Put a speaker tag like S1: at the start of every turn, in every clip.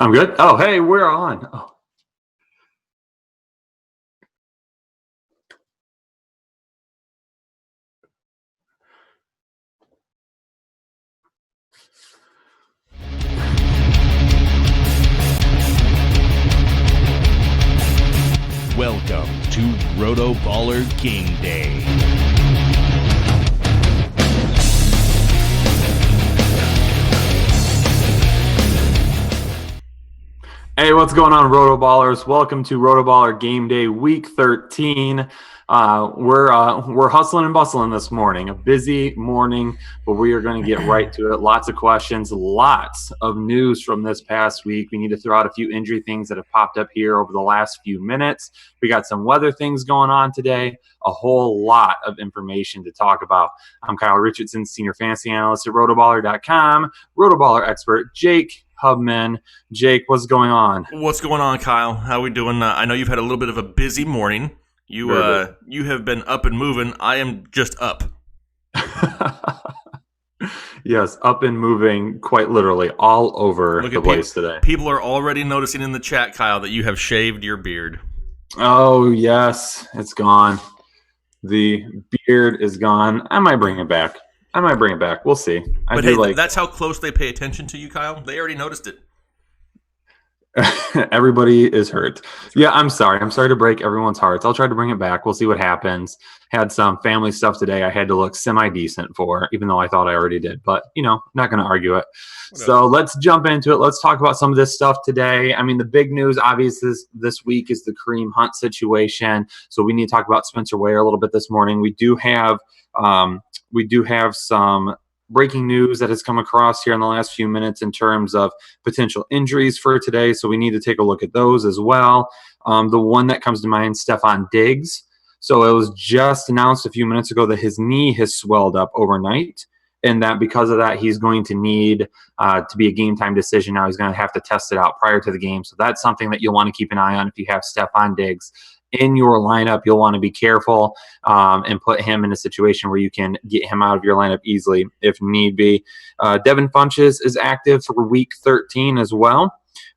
S1: I'm good. Oh, hey, we're on. Oh.
S2: Welcome to RotoBaller Game Day.
S1: Hey, what's going on, RotoBallers? Welcome to RotoBaller Game Day Week 13. We're hustling and bustling this morning. A busy morning, but we are going to get right to it. Lots of questions, lots of news from this past week. We need to throw out a few injury things that have popped up here over the last few minutes. We got some weather things going on today. A whole lot of information to talk about. I'm Kyle Richardson, Senior Fantasy Analyst at RotoBaller.com. RotoBaller expert Jake Hubman. Jake, what's going on?
S3: What's going on, Kyle? How we doing? I know you've had a little bit of a busy morning. You have been up and moving. I am just up.
S1: Yes, up and moving quite literally all over the place today.
S3: People are already noticing in the chat, Kyle, that you have shaved your beard.
S1: Oh, yes, it's gone. The beard is gone. I might bring it back. We'll see.
S3: That's how close they pay attention to you, Kyle. They already noticed it.
S1: Everybody is hurt. Yeah, I'm sorry. I'm sorry to break everyone's hearts. I'll try to bring it back. We'll see what happens. Had some family stuff today I had to look semi-decent for, even though I thought I already did. But, not going to argue it. So let's jump into it. Let's talk about some of this stuff today. I mean, the big news, obviously, this week is the Kareem Hunt situation. So we need to talk about Spencer Ware a little bit this morning. We do have some breaking news that has come across here in the last few minutes in terms of potential injuries for today. So we need to take a look at those as well. The one that comes to mind, Stephon Diggs. So it was just announced a few minutes ago that his knee has swelled up overnight, and that because of that, he's going to need to be a game time decision. Now he's going to have to test it out prior to the game. So that's something that you'll want to keep an eye on if you have Stephon Diggs in your lineup. You'll want to be careful and put him in a situation where you can get him out of your lineup easily if need be. Devin Funchess is active for week 13 as well.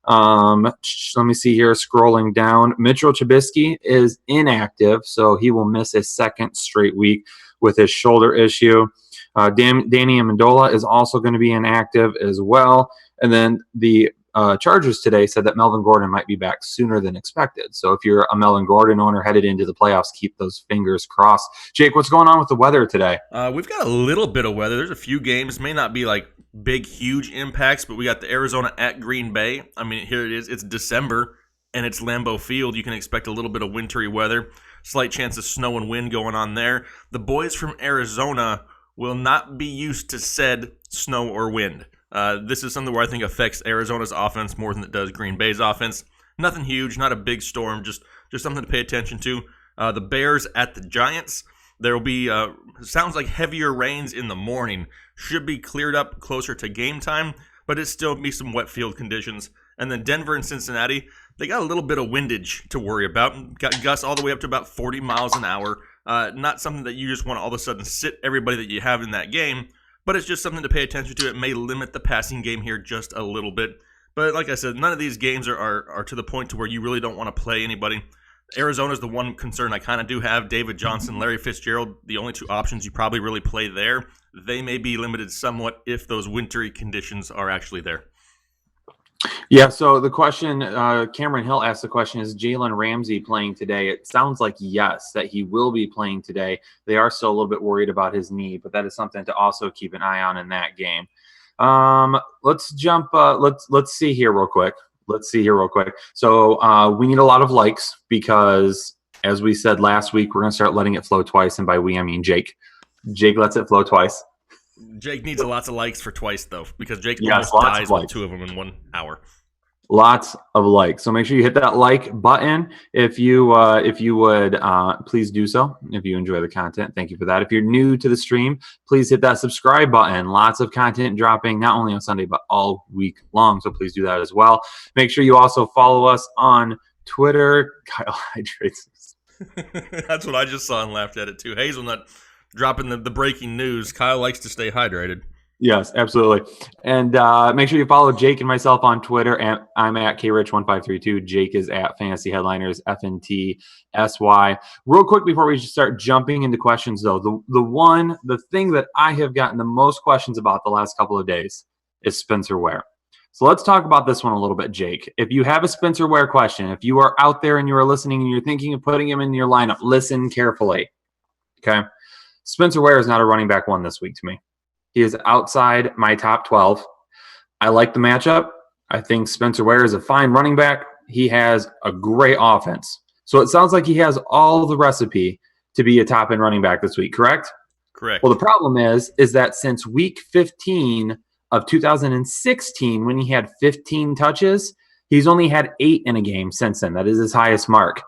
S1: Let me see here, scrolling down. Mitchell Trubisky is inactive, so he will miss his second straight week with his shoulder issue. Danny Amendola is also going to be inactive as well. And then the Chargers today said that Melvin Gordon might be back sooner than expected. So if you're a Melvin Gordon owner headed into the playoffs, keep those fingers crossed. Jake, what's going on with the weather today?
S3: We've got a little bit of weather. There's a few games, may not be like big, huge impacts, but we got the Arizona at Green Bay. I mean, here it is. It's December, and it's Lambeau Field. You can expect a little bit of wintry weather. Slight chance of snow and wind going on there. The boys from Arizona will not be used to said snow or wind. This is something where I think affects Arizona's offense more than it does Green Bay's offense. Nothing huge, not a big storm, just something to pay attention to. The Bears at the Giants. There will be, sounds like heavier rains in the morning. Should be cleared up closer to game time, but it still be some wet field conditions. And then Denver and Cincinnati, they got a little bit of windage to worry about. Got gusts all the way up to about 40 miles an hour. Not something that you just want to all of a sudden sit everybody that you have in that game, but it's just something to pay attention to. It may limit the passing game here just a little bit. But like I said, none of these games are to the point to where you really don't want to play anybody. Arizona's the one concern I kind of do have. David Johnson, Larry Fitzgerald, the only two options you probably really play there. They may be limited somewhat if those wintry conditions are actually there.
S1: Yeah, so the question, Cameron Hill asked the question, is Jalen Ramsey playing today? It sounds like yes, that he will be playing today. They are still a little bit worried about his knee, but that is something to also keep an eye on in that game. Let's jump, let's see here real quick. So we need a lot of likes because, as we said last week, we're going to start letting it flow twice, and by we, I mean Jake. Jake lets it flow twice.
S3: Jake needs lots of likes for twice, though, because Jake
S1: almost
S3: dies with two of them in 1 hour.
S1: Lots of likes. So make sure you hit that like button if you would. Please do so if you enjoy the content. Thank you for that. If you're new to the stream, please hit that subscribe button. Lots of content dropping not only on Sunday but all week long. So please do that as well. Make sure you also follow us on Twitter. Kyle hydrates.
S3: That's what I just saw and laughed at it too. Hazelnut dropping the breaking news. Kyle likes to stay hydrated.
S1: Yes, absolutely. And make sure you follow Jake and myself on Twitter. I'm at krich1532. Jake is at Fantasy Headliners, FNTSY. Real quick before we start jumping into questions, though, the thing that I have gotten the most questions about the last couple of days is Spencer Ware. So let's talk about this one a little bit, Jake. If you have a Spencer Ware question, if you are out there and you are listening and you're thinking of putting him in your lineup, listen carefully. Okay? Spencer Ware is not a running back one this week to me. He is outside my top 12. I like the matchup. I think Spencer Ware is a fine running back. He has a great offense. So it sounds like he has all the recipe to be a top-end running back this week, correct?
S3: Correct.
S1: Well, the problem is that since week 15 of 2016, when he had 15 touches, he's only had 8 in a game since then. That is his highest mark.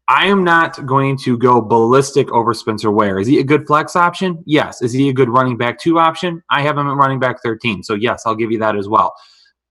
S1: I am not going to go ballistic over Spencer Ware. Is he a good flex option? Yes. Is he a good running back 2 option? I have him at running back 13. So, yes, I'll give you that as well.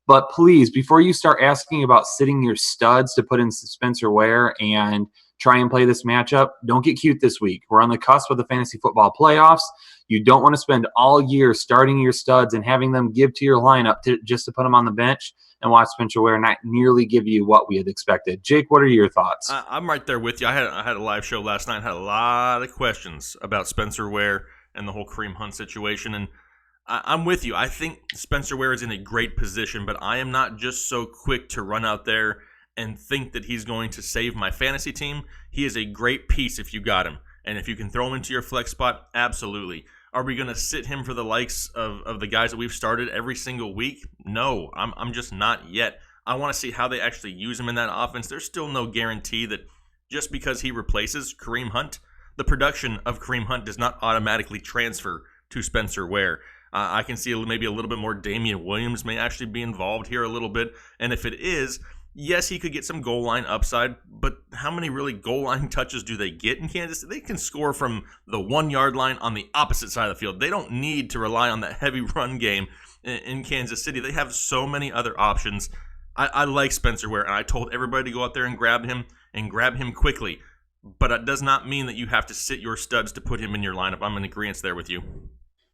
S1: But please, before you start asking about sitting your studs to put in Spencer Ware and try and play this matchup, don't get cute this week. We're on the cusp of the fantasy football playoffs. You don't want to spend all year starting your studs and having them give to your lineup just to put them on the bench and watch Spencer Ware not nearly give you what we had expected. Jake, what are your thoughts?
S3: I'm right there with you. I had a live show last night. Had a lot of questions about Spencer Ware and the whole Kareem Hunt situation, and I'm with you. I think Spencer Ware is in a great position, but I am not just so quick to run out there and think that he's going to save my fantasy team. He is a great piece if you got him, and if you can throw him into your flex spot, absolutely. Are we going to sit him for the likes of the guys that we've started every single week? No, I'm just not yet. I want to see how they actually use him in that offense. There's still no guarantee that just because he replaces Kareem Hunt, the production of Kareem Hunt does not automatically transfer to Spencer Ware. I can see maybe a little bit more Damian Williams may actually be involved here a little bit. And if it is, yes, he could get some goal line upside, but how many really goal line touches do they get in Kansas? They can score from the 1 yard line on the opposite side of the field. They don't need to rely on that heavy run game in Kansas City. They have so many other options. I like Spencer Ware, and I told everybody to go out there and grab him quickly. But it does not mean that you have to sit your studs to put him in your lineup. I'm in agreement there with you.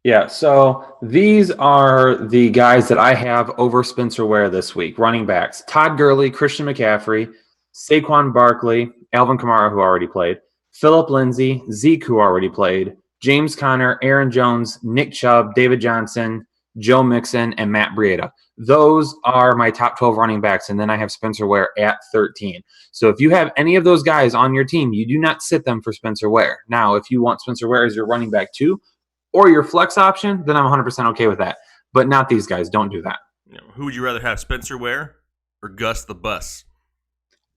S1: Yeah, so these are the guys that I have over Spencer Ware this week. Running backs: Todd Gurley, Christian McCaffrey, Saquon Barkley, Alvin Kamara, who already played, Phillip Lindsay, Zeke, who already played, James Conner, Aaron Jones, Nick Chubb, David Johnson, Joe Mixon, and Matt Breida. Those are my top 12 running backs, and then I have Spencer Ware at 13. So if you have any of those guys on your team, you do not sit them for Spencer Ware. Now, if you want Spencer Ware as your running back too, or your flex option, then I'm 100% okay with that. But not these guys. Don't do that.
S3: Who would you rather have, Spencer Ware or Gus the Bus?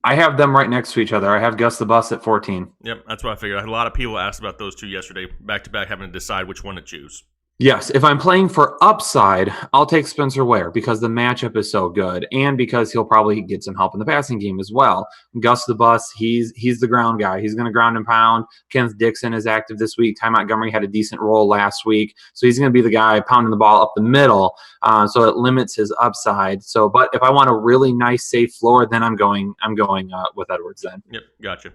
S1: I have them right next to each other. I have Gus the Bus at 14.
S3: Yep, that's what I figured. I had a lot of people asked about those two yesterday, back-to-back, having to decide which one to choose.
S1: Yes, if I'm playing for upside, I'll take Spencer Ware because the matchup is so good and because he'll probably get some help in the passing game as well. Gus the Bus, he's the ground guy. He's going to ground and pound. Kenneth Dixon is active this week. Ty Montgomery had a decent role last week, so he's going to be the guy pounding the ball up the middle, so it limits his upside. So, but if I want a really nice, safe floor, then I'm going with Edwards then.
S3: Yep, gotcha.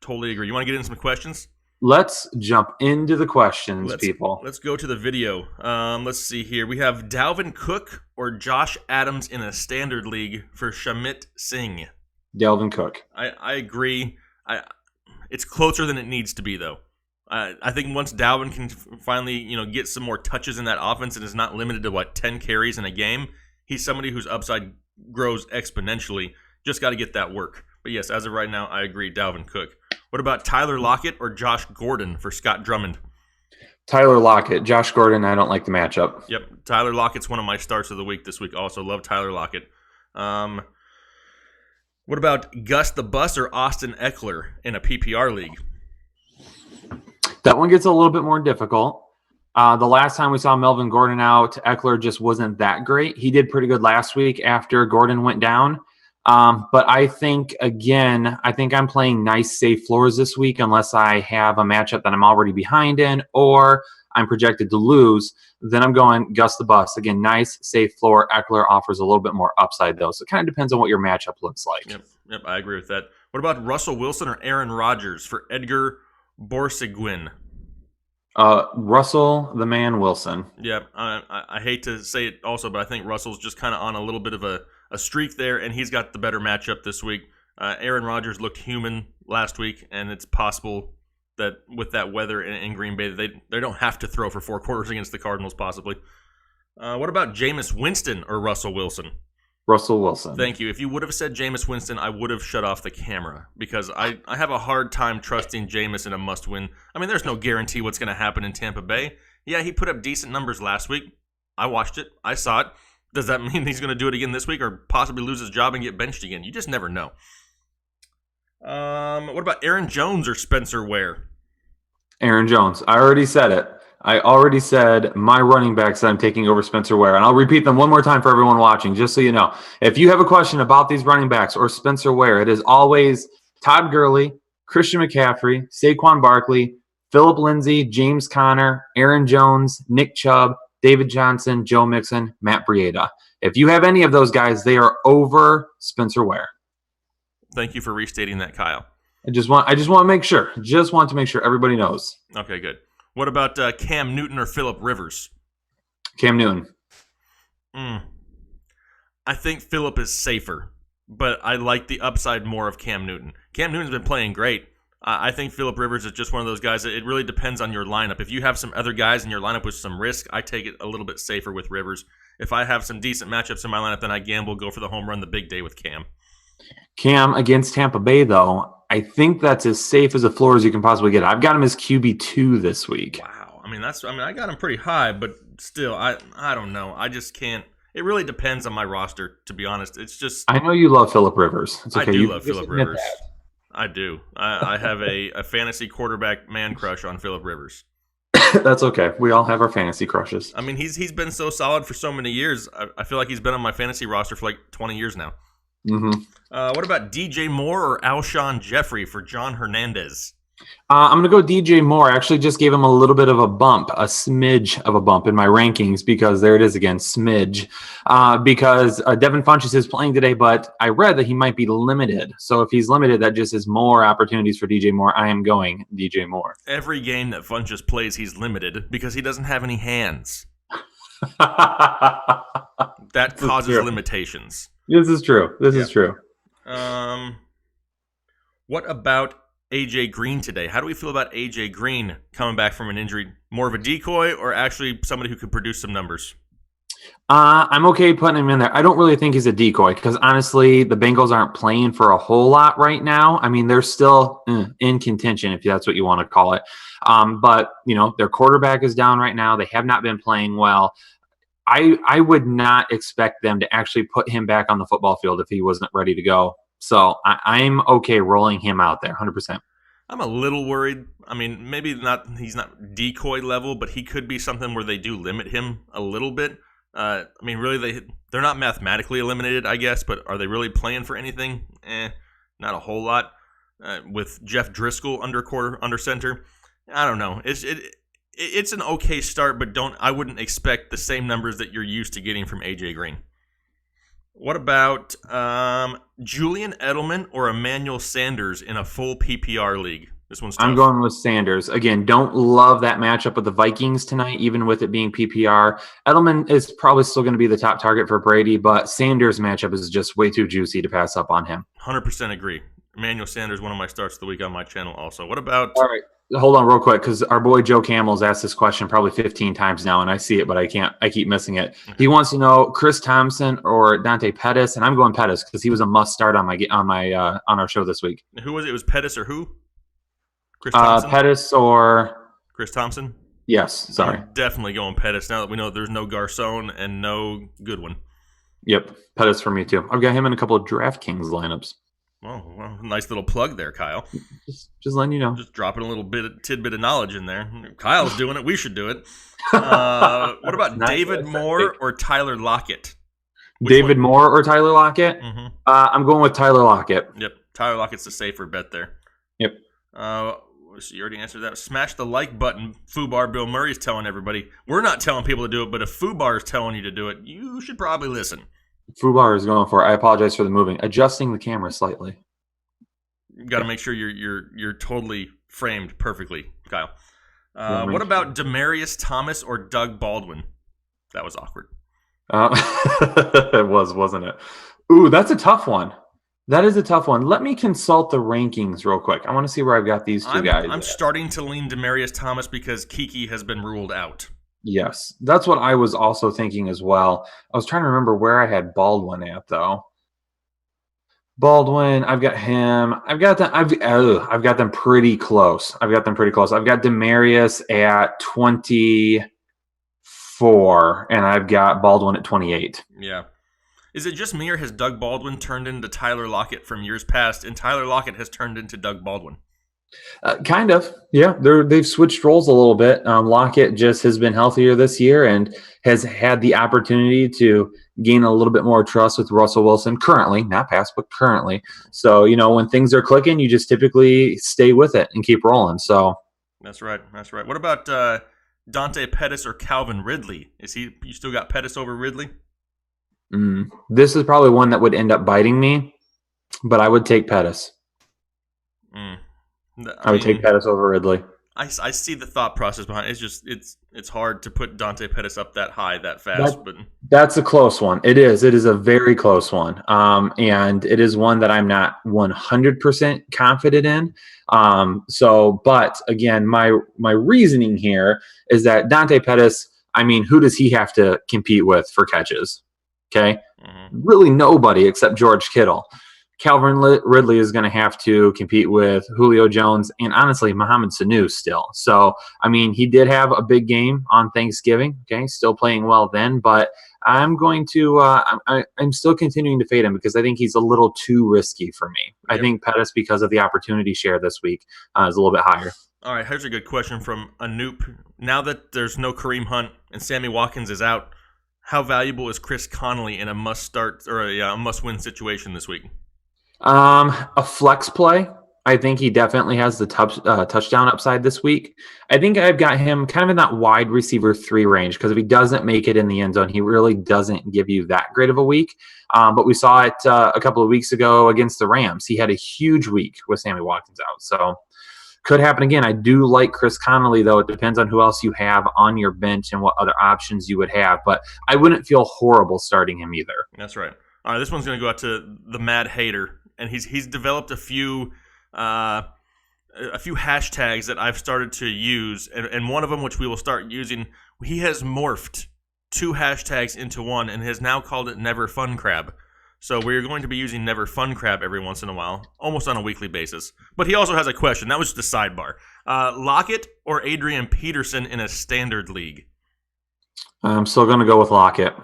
S3: Totally agree. You want to get into some questions?
S1: Let's jump into the questions, people.
S3: Let's go to the video. Let's see here. We have Dalvin Cook or Josh Adams in a standard league for Shamit Singh.
S1: Dalvin Cook.
S3: I agree. It's closer than it needs to be, though. I think once Dalvin can finally get some more touches in that offense and is not limited to 10 carries in a game, he's somebody whose upside grows exponentially. Just got to get that work. But yes, as of right now, I agree, Dalvin Cook. What about Tyler Lockett or Josh Gordon for Scott Drummond?
S1: Tyler Lockett. Josh Gordon, I don't like the matchup.
S3: Yep. Tyler Lockett's one of my starts of the week this week. Also love Tyler Lockett. What about Gus the Bus or Austin Eckler in a PPR league?
S1: That one gets a little bit more difficult. The last time we saw Melvin Gordon out, Eckler just wasn't that great. He did pretty good last week after Gordon went down. But I think I'm playing nice, safe floors this week unless I have a matchup that I'm already behind in or I'm projected to lose. Then I'm going Gus the Bus. Again, nice, safe floor. Eckler offers a little bit more upside, though. So it kind of depends on what your matchup looks like.
S3: Yep, I agree with that. What about Russell Wilson or Aaron Rodgers for Edgar Borsigwin?
S1: Russell the Man Wilson.
S3: Yeah, I hate to say it also, but I think Russell's just kind of on a little bit of a streak there, and he's got the better matchup this week. Aaron Rodgers looked human last week, and it's possible that with that weather in Green Bay, they don't have to throw for 4 quarters against the Cardinals, possibly. What about Jameis Winston or Russell Wilson?
S1: Russell Wilson.
S3: Thank you. If you would have said Jameis Winston, I would have shut off the camera because I have a hard time trusting Jameis in a must-win. I mean, there's no guarantee what's going to happen in Tampa Bay. Yeah, he put up decent numbers last week. I watched it. I saw it. Does that mean he's going to do it again this week or possibly lose his job and get benched again? You just never know. What about Aaron Jones or Spencer Ware?
S1: Aaron Jones. I already said it. I already said my running backs that I'm taking over Spencer Ware. And I'll repeat them one more time for everyone watching, just so you know. If you have a question about these running backs or Spencer Ware, it is always Todd Gurley, Christian McCaffrey, Saquon Barkley, Phillip Lindsay, James Conner, Aaron Jones, Nick Chubb, David Johnson, Joe Mixon, Matt Breida. If you have any of those guys, they are over Spencer Ware.
S3: Thank you for restating that, Kyle.
S1: I just want to make sure. Just want to make sure everybody knows.
S3: Okay, good. What about Cam Newton or Phillip Rivers?
S1: Cam Newton.
S3: I think Phillip is safer, but I like the upside more of Cam Newton. Cam Newton's been playing great. I think Phillip Rivers is just one of those guys that it really depends on your lineup. If you have some other guys in your lineup with some risk, I take it a little bit safer with Rivers. If I have some decent matchups in my lineup, then I gamble, go for the home run the big day with Cam.
S1: Cam against Tampa Bay, though, I think that's as safe as a floor as you can possibly get. I've got him as QB2 this week.
S3: Wow. I got him pretty high, but still, I don't know. I just can't. It really depends on my roster, to be honest. It's just.
S1: I know you love Phillip Rivers. It's okay.
S3: I do love Phillip Rivers. I do. I have a fantasy quarterback man crush on Phillip Rivers.
S1: That's okay. We all have our fantasy crushes.
S3: I mean, he's been so solid for so many years. I feel like he's been on my fantasy roster for like 20 years now.
S1: Mm-hmm.
S3: What about DJ Moore or Alshon Jeffrey for John Hernandez?
S1: I'm going to go DJ Moore. I actually just gave him a little bit of a bump, a smidge of a bump in my rankings because there it is again, smidge. Because Devin Funchess is playing today, but I read that he might be limited. So if he's limited, that just is more opportunities for DJ Moore. I am going DJ Moore.
S3: Every game that Funchess plays, he's limited because he doesn't have any hands. That causes limitations.
S1: This is true. This is true.
S3: What about AJ Green today? How do we feel about AJ Green coming back from an injury? More of a decoy or actually somebody who could produce some numbers?
S1: I'm okay putting him in there. I don't really think he's a decoy because honestly, the Bengals aren't playing for a whole lot right now. I mean, they're still in contention, if that's what you want to call it. But, their quarterback is down right now. They have not been playing well. I would not expect them to actually put him back on the football field if he wasn't ready to go. So I'm okay rolling him out there, 100%.
S3: I'm a little worried. I mean, maybe he's not decoy level, but he could be something where they do limit him a little bit. I mean, really, they're not mathematically eliminated, I guess, but are they really playing for anything? Not a whole lot. With Jeff Driscoll under center, I don't know. It's an okay start, but I wouldn't expect the same numbers that you're used to getting from AJ Green. What about Julian Edelman or Emmanuel Sanders in a full PPR league? This one's tough.
S1: I'm going with Sanders. Again, don't love that matchup with the Vikings tonight, even with it being PPR. Edelman is probably still going to be the top target for Brady, but Sanders' matchup is just way too juicy to pass up on him.
S3: 100% agree. Emmanuel Sanders, one of my starts of the week on my channel also. What about...
S1: All right. Hold on real quick because our boy Joe Campbell's asked this question probably 15 times now, and I see it, but I keep missing it. He wants to know Chris Thompson or Dante Pettis, and I'm going Pettis because he was a must start on our show this week.
S3: Who was it? It was Pettis or who? Chris Thompson?
S1: Pettis or
S3: Chris Thompson?
S1: Yes, sorry.
S3: I'm definitely going Pettis now that we know there's no Garcon and no Goodwin.
S1: Yep, Pettis for me too. I've got him in a couple of DraftKings lineups.
S3: Well, nice little plug there, Kyle.
S1: Just letting you know.
S3: Just dropping a little tidbit of knowledge in there. Kyle's doing it. We should do it. What about David Moore or Tyler Lockett?
S1: David Moore or Tyler Lockett? Mm-hmm. I'm going with Tyler Lockett.
S3: Yep. Tyler Lockett's the safer bet there.
S1: Yep.
S3: So you already answered that. Smash the like button. Fubar Bill Murray's telling everybody. We're not telling people to do it, but if Fubar is telling you to do it, you should probably listen.
S1: Fubar is going for it. I apologize for the moving. Adjusting the camera slightly.
S3: You got to make sure you're totally framed perfectly, Kyle. What about Demaryius Thomas or Doug Baldwin? That was awkward.
S1: It was, wasn't it? Ooh, that's a tough one. That is a tough one. Let me consult the rankings real quick. I want to see where I've got these two guys.
S3: I'm starting to lean Demaryius Thomas because Kiki has been ruled out.
S1: Yes, that's what I was also thinking as well. I was trying to remember where I had Baldwin at, though. Baldwin, I've got him. I've got them pretty close. I've got Demaryius at 24, and I've got Baldwin at 28.
S3: Yeah. Is it just me, or has Doug Baldwin turned into Tyler Lockett from years past, and Tyler Lockett has turned into Doug Baldwin?
S1: Kind of, yeah. They've switched roles a little bit. Lockett just has been healthier this year and has had the opportunity to gain a little bit more trust with Russell Wilson currently, not past, but currently. So, when things are clicking, you just typically stay with it and keep rolling. So
S3: that's right. What about Dante Pettis or Calvin Ridley? You still got Pettis over Ridley?
S1: This is probably one that would end up biting me, but I would take Pettis. I would take Pettis over Ridley.
S3: I see the thought process behind it. It's just it's hard to put Dante Pettis up that high that fast. But
S1: that's a close one. It is a very close one. And it is one that I'm not 100% confident in. But again, my reasoning here is that Dante Pettis, who does he have to compete with for catches? Okay. Really nobody except George Kittle. Calvin Ridley is going to have to compete with Julio Jones and honestly Mohamed Sanu still. So, he did have a big game on Thanksgiving. Okay. Still playing well then, but I'm going to, I'm still continuing to fade him because I think he's a little too risky for me. Yep. I think Pettis, because of the opportunity share this week, is a little bit higher.
S3: All right. Here's a good question from Anoop. Now that there's no Kareem Hunt and Sammy Watkins is out, how valuable is Chris Connolly in a must-start or a must-win situation this week?
S1: A flex play. I think he definitely has the touchdown upside this week. I think I've got him kind of in that wide receiver 3 range because if he doesn't make it in the end zone, he really doesn't give you that great of a week. But we saw it a couple of weeks ago against the Rams. He had a huge week with Sammy Watkins out. So could happen again. I do like Chris Connolly, though. It depends on who else you have on your bench and what other options you would have. But I wouldn't feel horrible starting him either.
S3: That's right. All right, this one's going to go out to the Mad Hater. And he's developed a few hashtags that I've started to use, and one of them, which we will start using, he has morphed 2 hashtags into one and has now called it Never Fun Crab. So we're going to be using Never Fun Crab every once in a while, almost on a weekly basis. But he also has a question. That was just a sidebar. Lockett or Adrian Peterson in a standard league?
S1: I'm still going to go with Lockett.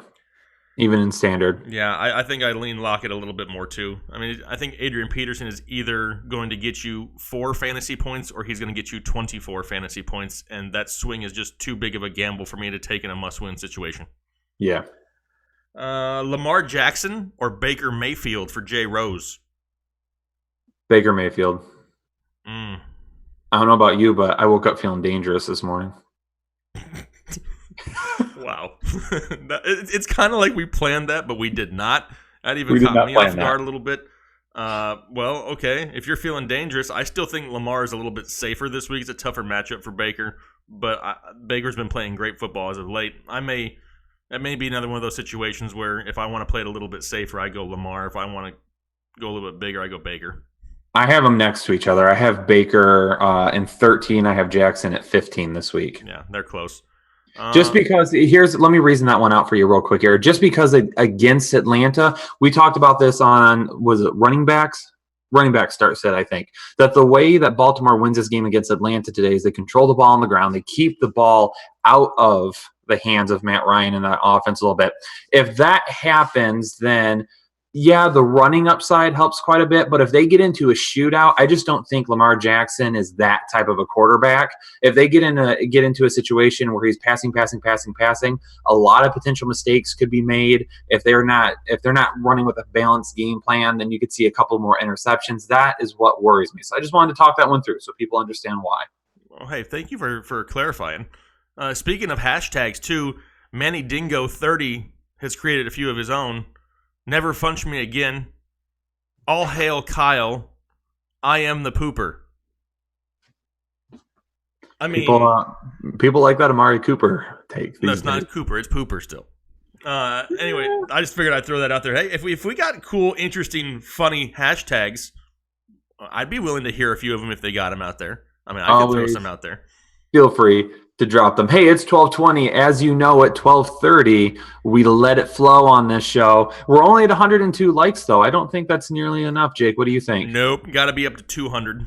S1: Even in standard.
S3: Yeah, I think I lean Lockett a little bit more too. I think Adrian Peterson is either going to get you 4 fantasy points or he's going to get you 24 fantasy points, and that swing is just too big of a gamble for me to take in a must-win situation.
S1: Yeah.
S3: Lamar Jackson or Baker Mayfield for Jay Rose?
S1: Baker Mayfield. I don't know about you, but I woke up feeling dangerous this morning.
S3: Wow. It's kind of like we planned that, but we did not. That even caught me off guard a little bit. Well, okay. If you're feeling dangerous, I still think Lamar is a little bit safer this week. It's a tougher matchup for Baker, but Baker's been playing great football as of late. That may be another one of those situations where if I want to play it a little bit safer, I go Lamar. If I want to go a little bit bigger, I go Baker.
S1: I have them next to each other. I have Baker in 13. I have Jackson at 15 this week.
S3: Yeah, they're close.
S1: Just because let me reason that one out for you real quick here. Just because against Atlanta, we talked about this on, was it running backs? Running back start set, I think, that the way that Baltimore wins this game against Atlanta today is they control the ball on the ground. They keep the ball out of the hands of Matt Ryan in that offense a little bit. If that happens, then yeah, the running upside helps quite a bit, but if they get into a shootout, I just don't think Lamar Jackson is that type of a quarterback. If they get into a situation where he's passing, a lot of potential mistakes could be made. If they're not running with a balanced game plan, then you could see a couple more interceptions. That is what worries me. So I just wanted to talk that one through so people understand why.
S3: Well, hey, thank you for clarifying. Speaking of hashtags too, Manny Dingo 30 has created a few of his own. Never funch me again. All hail Kyle. I am the pooper. I mean,
S1: people like that Amari Cooper take.
S3: No, it's not Cooper. It's Pooper still. Anyway, I just figured I'd throw that out there. Hey, if we got cool, interesting, funny hashtags, I'd be willing to hear a few of them if they got them out there. I mean, I could throw some out there.
S1: Feel free to drop them. Hey, it's 12:20. As you know, at 12:30, we let it flow on this show. We're only at 102 likes, though. I don't think that's nearly enough, Jake. What do you think?
S3: Nope. Got to be up to 200.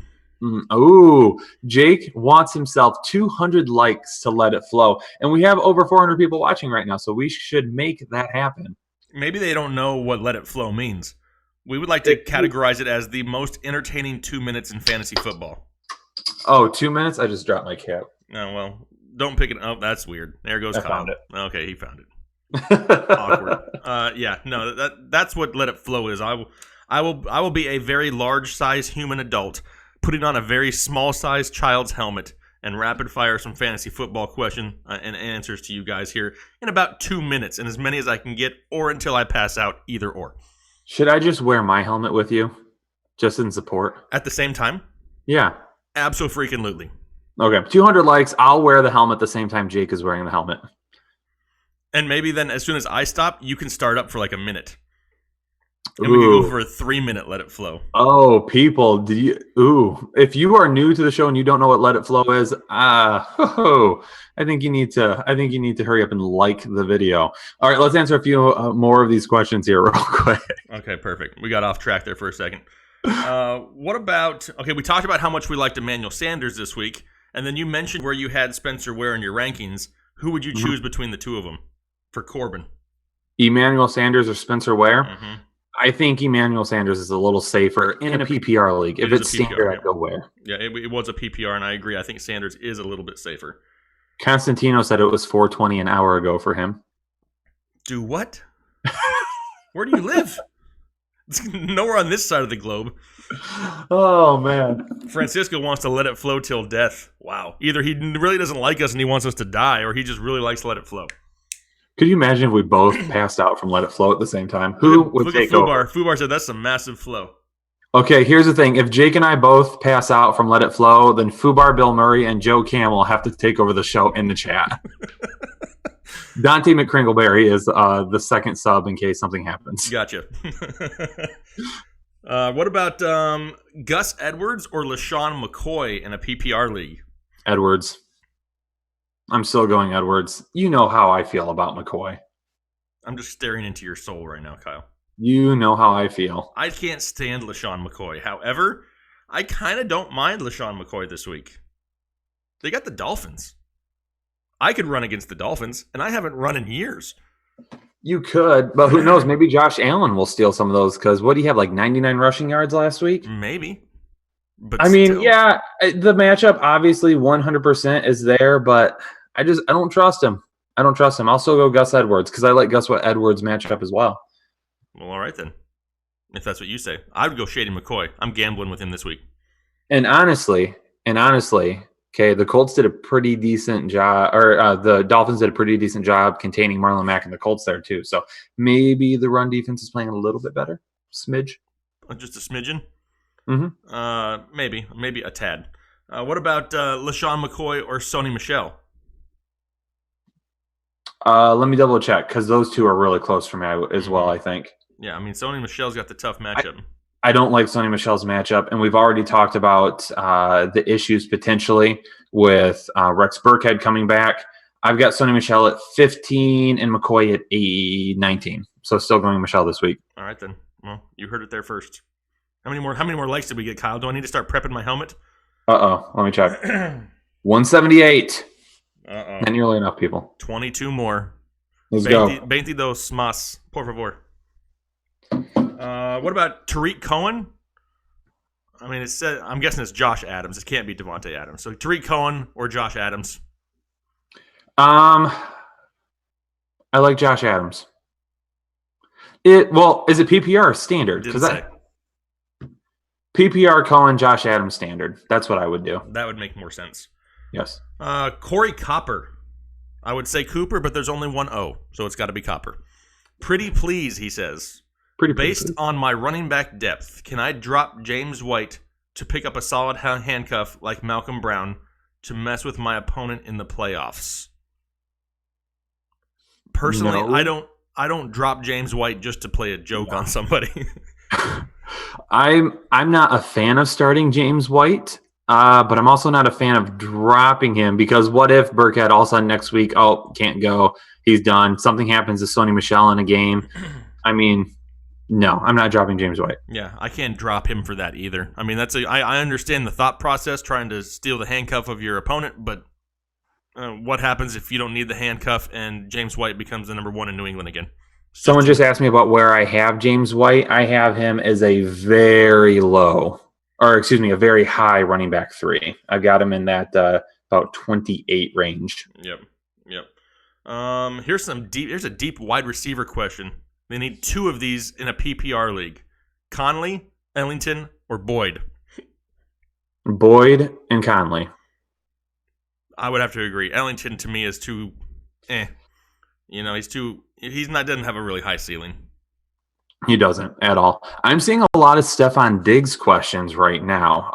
S1: Jake wants himself 200 likes to let it flow. And we have over 400 people watching right now, so we should make that happen.
S3: Maybe they don't know what let it flow means. We would like to categorize it as the most entertaining 2 minutes in fantasy football.
S1: Oh, 2 minutes? I just dropped my cap.
S3: Oh, well, don't pick it up. Oh, that's weird. There goes Kyle.
S1: Found it.
S3: Okay, he found it. Awkward. Yeah, no, that's what let it flow is. I will be a very large size human adult putting on a very small size child's helmet and rapid fire some fantasy football question and answers to you guys here in about 2 minutes, and as many as I can get, or until I pass out, either or.
S1: Should I just wear my helmet with you, just in support?
S3: At the same time?
S1: Yeah.
S3: Abso-freaking-lutely.
S1: Okay, 200 likes. I'll wear the helmet the same time Jake is wearing the helmet.
S3: And maybe then as soon as I stop, you can start up for like a minute. And we can go for a 3-minute let it flow.
S1: Oh, people, if you are new to the show and you don't know what let it flow is, I think you need to hurry up and like the video. All right, let's answer a few more of these questions here real quick.
S3: Okay, perfect. We got off track there for a second. What about, we talked about how much we liked Emmanuel Sanders this week, and then you mentioned where you had Spencer Ware in your rankings. Who would you choose between the two of them for Corbin?
S1: Emmanuel Sanders or Spencer Ware?
S3: Mm-hmm.
S1: I think Emmanuel Sanders is a little safer in a PPR league. If it's standard, I'd go Ware.
S3: Yeah, it was a PPR, and I agree. I think Sanders is a little bit safer.
S1: Constantino said it was $4.20 an hour ago for him.
S3: Do what? Where do you live? It's nowhere on this side of the globe.
S1: Oh, man.
S3: Francisco wants to let it flow till death. Wow. Either he really doesn't like us and he wants us to die, or he just really likes to let it flow.
S1: Could you imagine if we both passed out from let it flow at the same time? Who would take over?
S3: Fubar said that's some massive flow.
S1: Okay, here's the thing. If Jake and I both pass out from let it flow, then Fubar, Bill Murray, and Joe Camel have to take over the show in the chat. Dante McCringleberry is the second sub in case something happens.
S3: Gotcha. What about Gus Edwards or LaShawn McCoy in a PPR league?
S1: Edwards. I'm still going Edwards. You know how I feel about McCoy.
S3: I'm just staring into your soul right now, Kyle.
S1: You know how I feel.
S3: I can't stand LaShawn McCoy. However, I kind of don't mind LaShawn McCoy this week. They got the Dolphins. I could run against the Dolphins, and I haven't run in years.
S1: You could, but who knows? Maybe Josh Allen will steal some of those because what do you have, like 99 rushing yards last week?
S3: Maybe. But
S1: I mean, yeah, the matchup obviously 100% is there, but I don't trust him. I'll still go Gus Edwards because I like Gus Edwards matchup as well.
S3: Well, all right then. If that's what you say. I would go Shady McCoy. I'm gambling with him this week.
S1: And honestly, okay, the Colts did a pretty decent job, or the Dolphins did a pretty decent job containing Marlon Mack and the Colts there too. So maybe the run defense is playing a little bit better. Smidge.
S3: Just a smidgen?
S1: Mm-hmm.
S3: Maybe a tad. What about LaShawn McCoy or Sony Michel?
S1: Let me double check because those two are really close for me as well, I think.
S3: Yeah, I mean, Sony Michel's got the tough matchup.
S1: I don't like Sony Michel's matchup, and we've already talked about the issues potentially with Rex Burkhead coming back. I've got Sony Michel at 15 and McCoy at 19. So still going Michel this week.
S3: All right, then. Well, you heard it there first. How many more likes did we get, Kyle? Do I need to start prepping my helmet?
S1: Uh-oh. Let me check. 178.
S3: Uh-oh.
S1: Not nearly enough, people.
S3: 22 more.
S1: Let's go.
S3: 22 más, por favor. What about Tariq Cohen? I mean, I'm guessing it's Josh Adams. It can't be Devontae Adams. So Tariq Cohen or Josh Adams?
S1: I like Josh Adams. Is it PPR or standard?
S3: Didn't say.
S1: PPR Cohen, Josh Adams standard. That's what I would do.
S3: That would make more sense.
S1: Yes.
S3: Corey Copper. I would say Cooper, but there's only one O, so it's got to be Copper. Pretty please, he says. Based on my running back depth, can I drop James White to pick up a solid handcuff like Malcolm Brown to mess with my opponent in the playoffs? Personally,
S1: No.
S3: I don't drop James White just to play a joke on somebody.
S1: I'm not a fan of starting James White, but I'm also not a fan of dropping him because what if Burkhead all of a sudden next week, can't go, he's done. Something happens to Sony Michel in a game. I mean, no, I'm not dropping James White.
S3: Yeah, I can't drop him for that either. I mean, I understand the thought process, trying to steal the handcuff of your opponent, but what happens if you don't need the handcuff and James White becomes the number one in New England again?
S1: Someone just asked me about where I have James White. I have him as a very a very high running back 3. I've got him in that about 28 range.
S3: Yep. Here's a deep wide receiver question. They need 2 of these in a PPR league: Conley, Ellington, or Boyd.
S1: Boyd and Conley.
S3: I would have to agree. Ellington to me is too, doesn't have a really high ceiling.
S1: He doesn't at all. I'm seeing a lot of Stephon Diggs questions right now.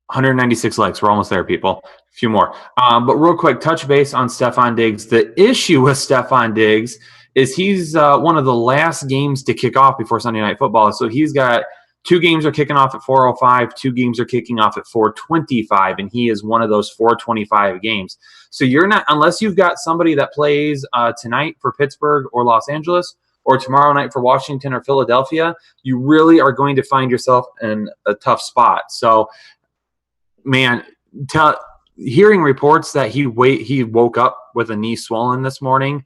S1: 196 likes. We're almost there, people. A few more. But real quick, touch base on Stephon Diggs. The issue with Stephon Diggs is he's one of the last games to kick off before Sunday Night Football. So he's got 2 games are kicking off at 4:05, 2 games are kicking off at 4:25, and he is one of those 4:25 games. So you're not, unless you've got somebody that plays tonight for Pittsburgh or Los Angeles, or tomorrow night for Washington or Philadelphia, you really are going to find yourself in a tough spot. So, man, hearing reports that he woke up with a knee swollen this morning,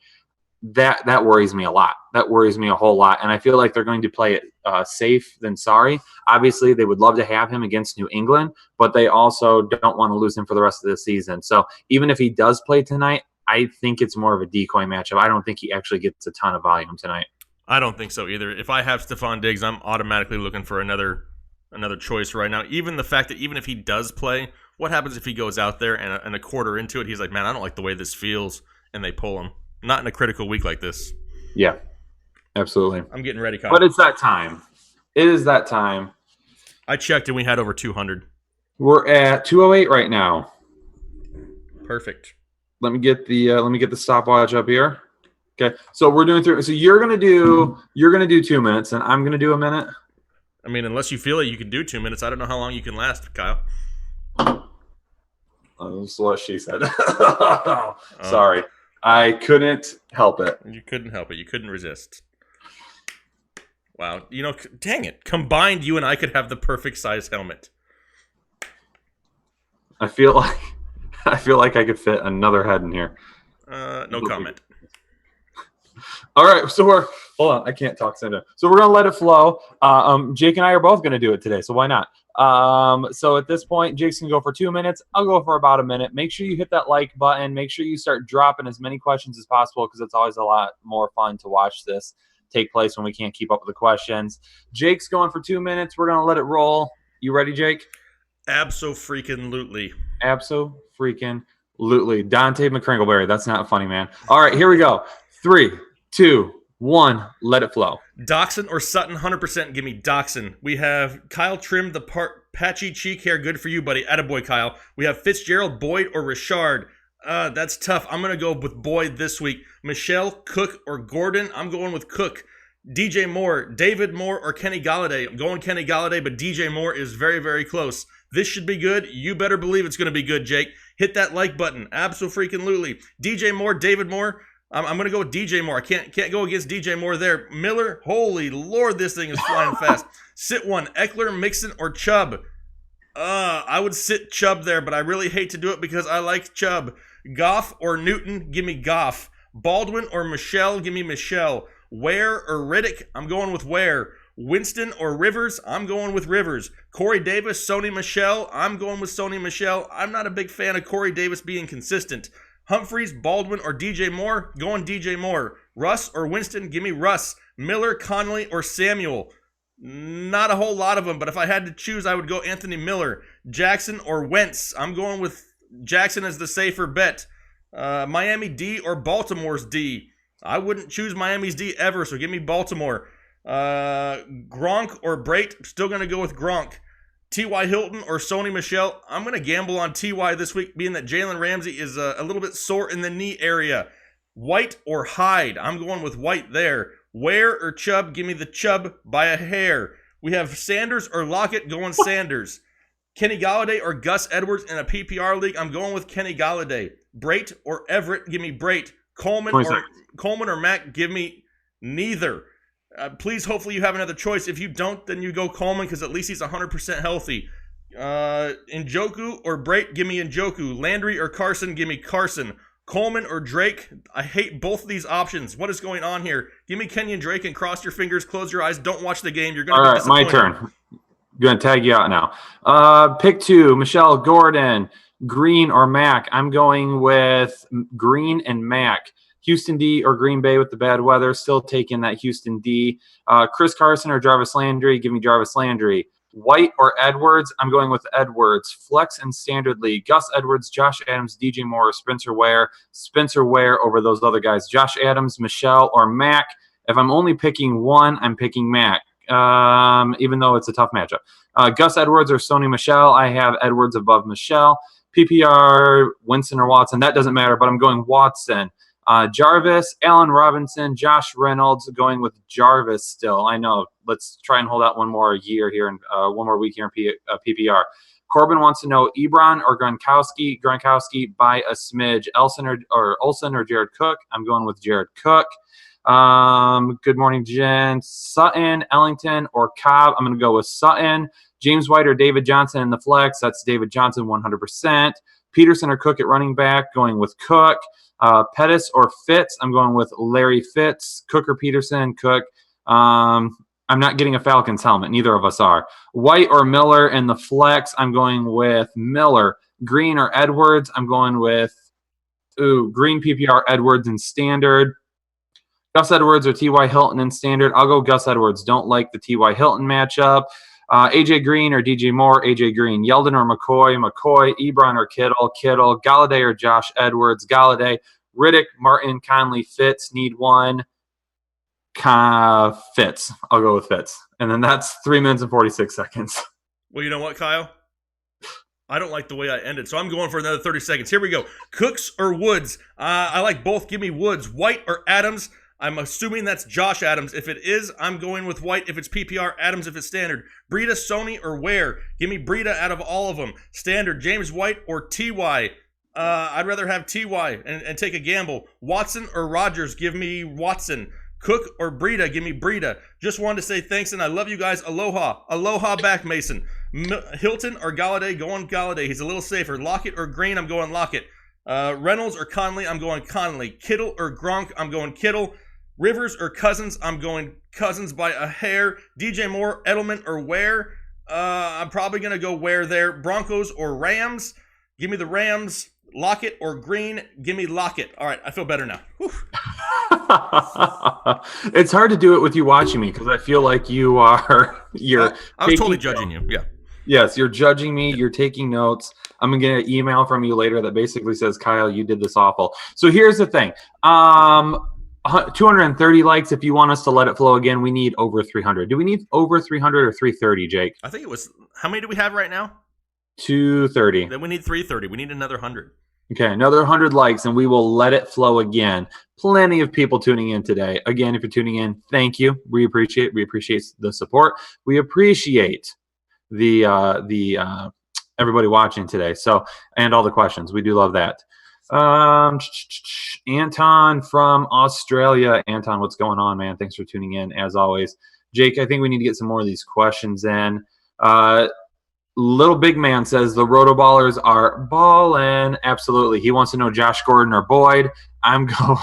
S1: that worries me a lot. That worries me a whole lot. And I feel like they're going to play it safe than sorry. Obviously, they would love to have him against New England, but they also don't want to lose him for the rest of the season. So even if he does play tonight, I think it's more of a decoy matchup. I don't think he actually gets a ton of volume tonight.
S3: I don't think so either. If I have Stephon Diggs, I'm automatically looking for another choice right now. Even the fact that even if he does play, what happens if he goes out there and a quarter into it, he's like, man, I don't like the way this feels, and they pull him. Not in a critical week like this.
S1: Yeah, absolutely.
S3: I'm getting ready, Kyle.
S1: But it's that time. It is that time.
S3: I checked and we had over 200.
S1: We're at 208 right now.
S3: Perfect.
S1: Let me get the stopwatch up here. Okay, so we're doing through. So you're gonna do 2 minutes, and I'm gonna do a minute.
S3: I mean, unless you feel it, you can do 2 minutes. I don't know how long you can last, Kyle.
S1: That's what she said. Sorry. I couldn't help it.
S3: You couldn't help it. You couldn't resist. Wow. Dang it. Combined, you and I could have the perfect size helmet.
S1: I feel like I could fit another head in here.
S3: No comment.
S1: All right, so hold on. I can't talk. So we're gonna let it flow. Jake and I are both gonna do it today, so why not? So at this point, Jake's gonna go for 2 minutes. I'll go for about a minute. Make sure you hit that like button. Make sure you start dropping as many questions as possible because it's always a lot more fun to watch this take place when we can't keep up with the questions. Jake's going for 2 minutes. We're gonna let it roll. You ready, Jake?
S3: Abso-freaking-lutely.
S1: Abso-freaking-lutely. Dante McCringleberry. That's not funny, man. All right, here we go. 3, 2, 1. Let it flow.
S3: Dachshund or Sutton? 100% give me Dachshund. We have Kyle Trim, the patchy cheek hair. Good for you, buddy. Attaboy, Kyle. We have Fitzgerald, Boyd, or Richard. That's tough. I'm going to go with Boyd this week. Michelle, Cook, or Gordon? I'm going with Cook. DJ Moore, David Moore, or Kenny Galladay? I'm going Kenny Galladay, but DJ Moore is very, very close. This should be good. You better believe it's going to be good, Jake. Hit that like button. Abso-freaking-lutely. DJ Moore, David Moore. I'm going to go with DJ Moore. I can't go against DJ Moore there. Miller, holy Lord, this thing is flying fast. Sit one. Eckler, Mixon, or Chubb? I would sit Chubb there, but I really hate to do it because I like Chubb. Goff or Newton? Give me Goff. Baldwin or Michelle? Give me Michelle. Ware or Riddick? I'm going with Ware. Winston or Rivers? I'm going with Rivers. Corey Davis, Sony Michel? I'm going with Sony Michel. I'm not a big fan of Corey Davis being consistent. Humphreys, Baldwin, or DJ Moore? Going DJ Moore. Russ or Winston? Give me Russ. Miller, Conley, or Samuel? Not a whole lot of them, but if I had to choose, I would go Anthony Miller. Jackson or Wentz? I'm going with Jackson as the safer bet. Miami D or Baltimore's D? I wouldn't choose Miami's D ever, so give me Baltimore. Gronk or Brait? Still going to go with Gronk. T.Y. Hilton or Sony Michel? I'm going to gamble on T.Y. this week, being that Jalen Ramsey is a little bit sore in the knee area. White or Hyde? I'm going with White there. Ware or Chubb? Give me the Chubb by a hair. We have Sanders or Lockett, going Sanders. Kenny Galladay or Gus Edwards in a PPR league? I'm going with Kenny Galladay. Brait or Everett? Give me Brait. Coleman or Mack? Give me neither. Please, hopefully you have another choice. If you don't, then you go Coleman, because at least he's 100% healthy. Njoku or Brait? Give me Njoku. Landry or Carson? Give me Carson. Coleman or Drake? I hate both of these options. What is going on here? Give me Kenyon Drake and cross your fingers, close your eyes, don't watch the game. You're going to be disappointed.
S1: My turn. Going to tag you out now. Pick 2, Michelle Gordon, Green or Mac. I'm going with Green and Mac. Houston D or Green Bay with the bad weather. Still taking that Houston D. Chris Carson or Jarvis Landry. Give me Jarvis Landry. White or Edwards. I'm going with Edwards. Flex and Standard League. Gus Edwards, Josh Adams, DJ Moore, Spencer Ware. Spencer Ware over those other guys. Josh Adams, Michelle, or Mac. If I'm only picking one, I'm picking Mac. Even though it's a tough matchup. Gus Edwards or Sony Michel. I have Edwards above Michelle. PPR, Winston or Watson. That doesn't matter, but I'm going Watson. Jarvis, Allen Robinson, Josh Reynolds, going with Jarvis still. I know. Let's try and hold out one more year here and one more week here in PPR. Corbin wants to know Ebron or Gronkowski. Gronkowski by a smidge. Olsen or Jared Cook. I'm going with Jared Cook. Good morning, gents. Sutton, Ellington, or Cobb. I'm going to go with Sutton. James White or David Johnson in the flex. That's David Johnson 100%. Peterson or Cook at running back. Going with Cook. Pettis or Fitz. I'm going with Larry Fitz. Cook or Peterson. Cook. I'm not getting a Falcons helmet. Neither of us are. White or Miller in the flex. I'm going with Miller. Green or Edwards. I'm going with Green PPR, Edwards in standard. Gus Edwards or T.Y. Hilton in standard. I'll go Gus Edwards. Don't like the T.Y. Hilton matchup. A.J. Green or DJ Moore. A.J. Green. Yeldon or McCoy. McCoy. Ebron or Kittle. Kittle. Galladay or Josh Edwards. Galladay. Riddick, Martin, Conley, Fitz. Need one. Fitz. I'll go with Fitz. And then that's 3 minutes and 46 seconds.
S3: Well, you know what, Kyle? I don't like the way I ended, so I'm going for another 30 seconds. Here we go. Cooks or Woods? I like both. Give me Woods. White or Adams? I'm assuming that's Josh Adams. If it is, I'm going with White. If it's PPR, Adams if it's standard. Breida, Sony, or Ware? Give me Breida out of all of them. Standard, James White or T.Y.? I'd rather have T.Y. and take a gamble. Watson or Rodgers? Give me Watson. Cook or Breida? Give me Breida. Just wanted to say thanks, and I love you guys. Aloha. Aloha back, Mason. Hilton or Galladay? Going Galladay. He's a little safer. Lockett or Green? I'm going Lockett. Reynolds or Conley? I'm going Conley. Kittle or Gronk? I'm going Kittle. Rivers or Cousins? I'm going Cousins by a hair. DJ Moore, Edelman, or Ware? I'm probably going to go Ware there. Broncos or Rams? Give me the Rams. Lockett or Green? Give me Lockett. All right, I feel better now.
S1: It's hard to do it with you watching me because I feel like I was
S3: totally judging you. Yeah.
S1: Yes, you're judging me. You're taking notes. I'm going to get an email from you later that basically says, Kyle, you did this awful. So here's the thing. 230 likes. If you want us to let it flow again, we need over 300. Do we need over 300 or 330, Jake?
S3: I think it was, how many do we have right now?
S1: 230.
S3: Then we need 330. We need another 100.
S1: Okay, another 100 likes, and we will let it flow again. Plenty of people tuning in today. Again, if you're tuning in, thank you. We appreciate the support. We appreciate the everybody watching today. So, and all the questions. We do love that. Anton from Australia. Anton, what's going on, man? Thanks for tuning in, as always. Jake, I think we need to get some more of these questions in. Little Big Man says the RotoBallers are ballin'. Absolutely. He wants to know Josh Gordon or Boyd. I'm going.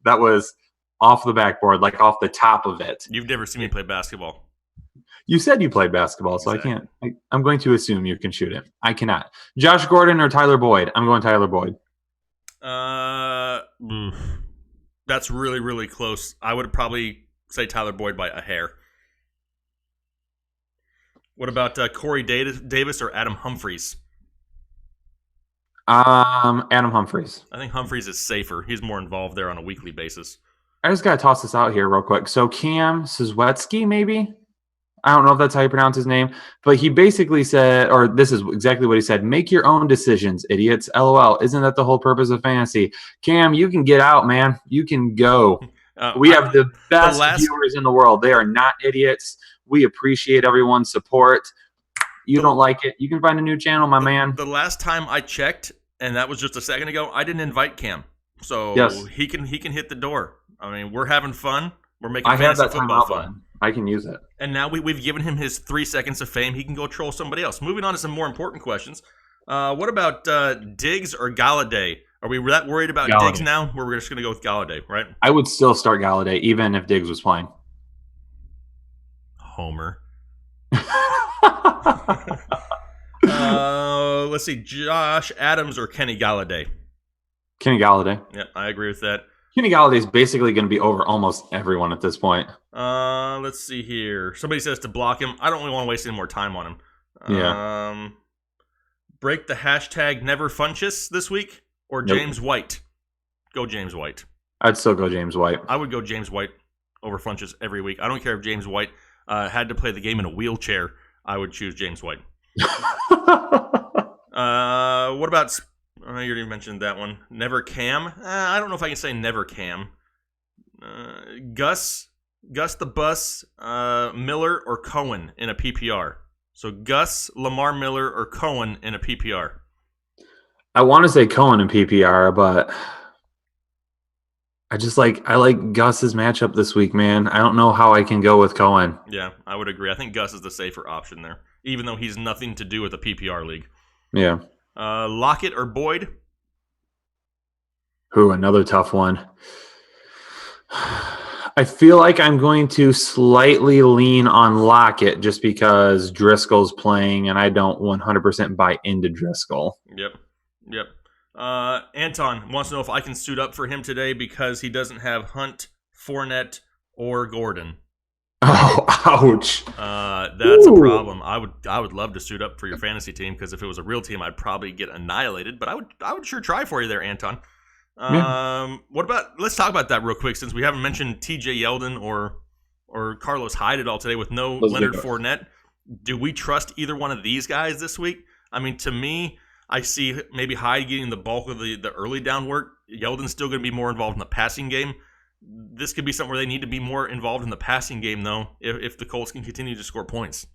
S1: That was off the backboard, like off the top of it.
S3: You've never seen me play basketball.
S1: You said you played basketball, so exactly. I can't. I'm going to assume you can shoot it. I cannot. Josh Gordon or Tyler Boyd? I'm going Tyler Boyd.
S3: That's really, really close. I would probably say Tyler Boyd by a hair. What about Corey Davis or Adam Humphries?
S1: Adam Humphries.
S3: I think Humphries is safer. He's more involved there on a weekly basis.
S1: I just got to toss this out here real quick. So Cam Suzwetsky, maybe? I don't know if that's how you pronounce his name, but he basically said, or this is exactly what he said: "Make your own decisions, idiots." LOL. Isn't that the whole purpose of fantasy? Cam, you can get out, man. You can go. We have the best viewers in the world. They are not idiots. We appreciate everyone's support. You don't like it, you can find a new channel, my man.
S3: The last time I checked, and that was just a second ago, I didn't invite Cam, so
S1: yes.
S3: he can hit the door. I mean, we're having fun. We're making fantasy football fun.
S1: I can use it.
S3: And now we've given him his 3 seconds of fame. He can go troll somebody else. Moving on to some more important questions. What about Diggs or Galladay? Are we that worried about Diggs now? We're just going to go with Galladay, right?
S1: I would still start Galladay, even if Diggs was playing.
S3: Homer. Let's see. Josh Adams or Kenny Galladay?
S1: Kenny Galladay.
S3: Yeah, I agree with that.
S1: Kenny Galladay is basically going to be over almost everyone at this point.
S3: Let's see here. Somebody says to block him. I don't really want to waste any more time on him.
S1: Yeah.
S3: Break the hashtag NeverFunchess this week or James White? Go James White.
S1: I'd still go James White.
S3: I would go James White over Funchess every week. I don't care if James White had to play the game in a wheelchair. I would choose James White. What about... you already mentioned that one. Never Cam. I don't know if I can say never Cam. Gus the Bus, Miller, or Cohen in a PPR. So Gus, Lamar Miller, or Cohen in a PPR.
S1: I want to say Cohen in PPR, but I like Gus's matchup this week, man. I don't know how I can go with Cohen.
S3: Yeah, I would agree. I think Gus is the safer option there, even though he's nothing to do with a PPR league.
S1: Yeah.
S3: Lockett or Boyd?
S1: Another tough one. I feel like I'm going to slightly lean on Lockett just because Driscoll's playing, and I don't 100% buy into Driscoll.
S3: Yep. Anton wants to know if I can suit up for him today because he doesn't have Hunt, Fournette, or Gordon.
S1: Oh, ouch!
S3: That's a problem. I would love to suit up for your fantasy team because if it was a real team, I'd probably get annihilated. But I would sure try for you there, Anton. What about? Let's talk about that real quick since we haven't mentioned T.J. Yeldon or Carlos Hyde at all today with no Leonard Fournette. Do we trust either one of these guys this week? I mean, to me, I see maybe Hyde getting the bulk of the early down work. Yeldon's still going to be more involved in the passing game. This could be something where they need to be more involved in the passing game, though, if the Colts can continue to score points.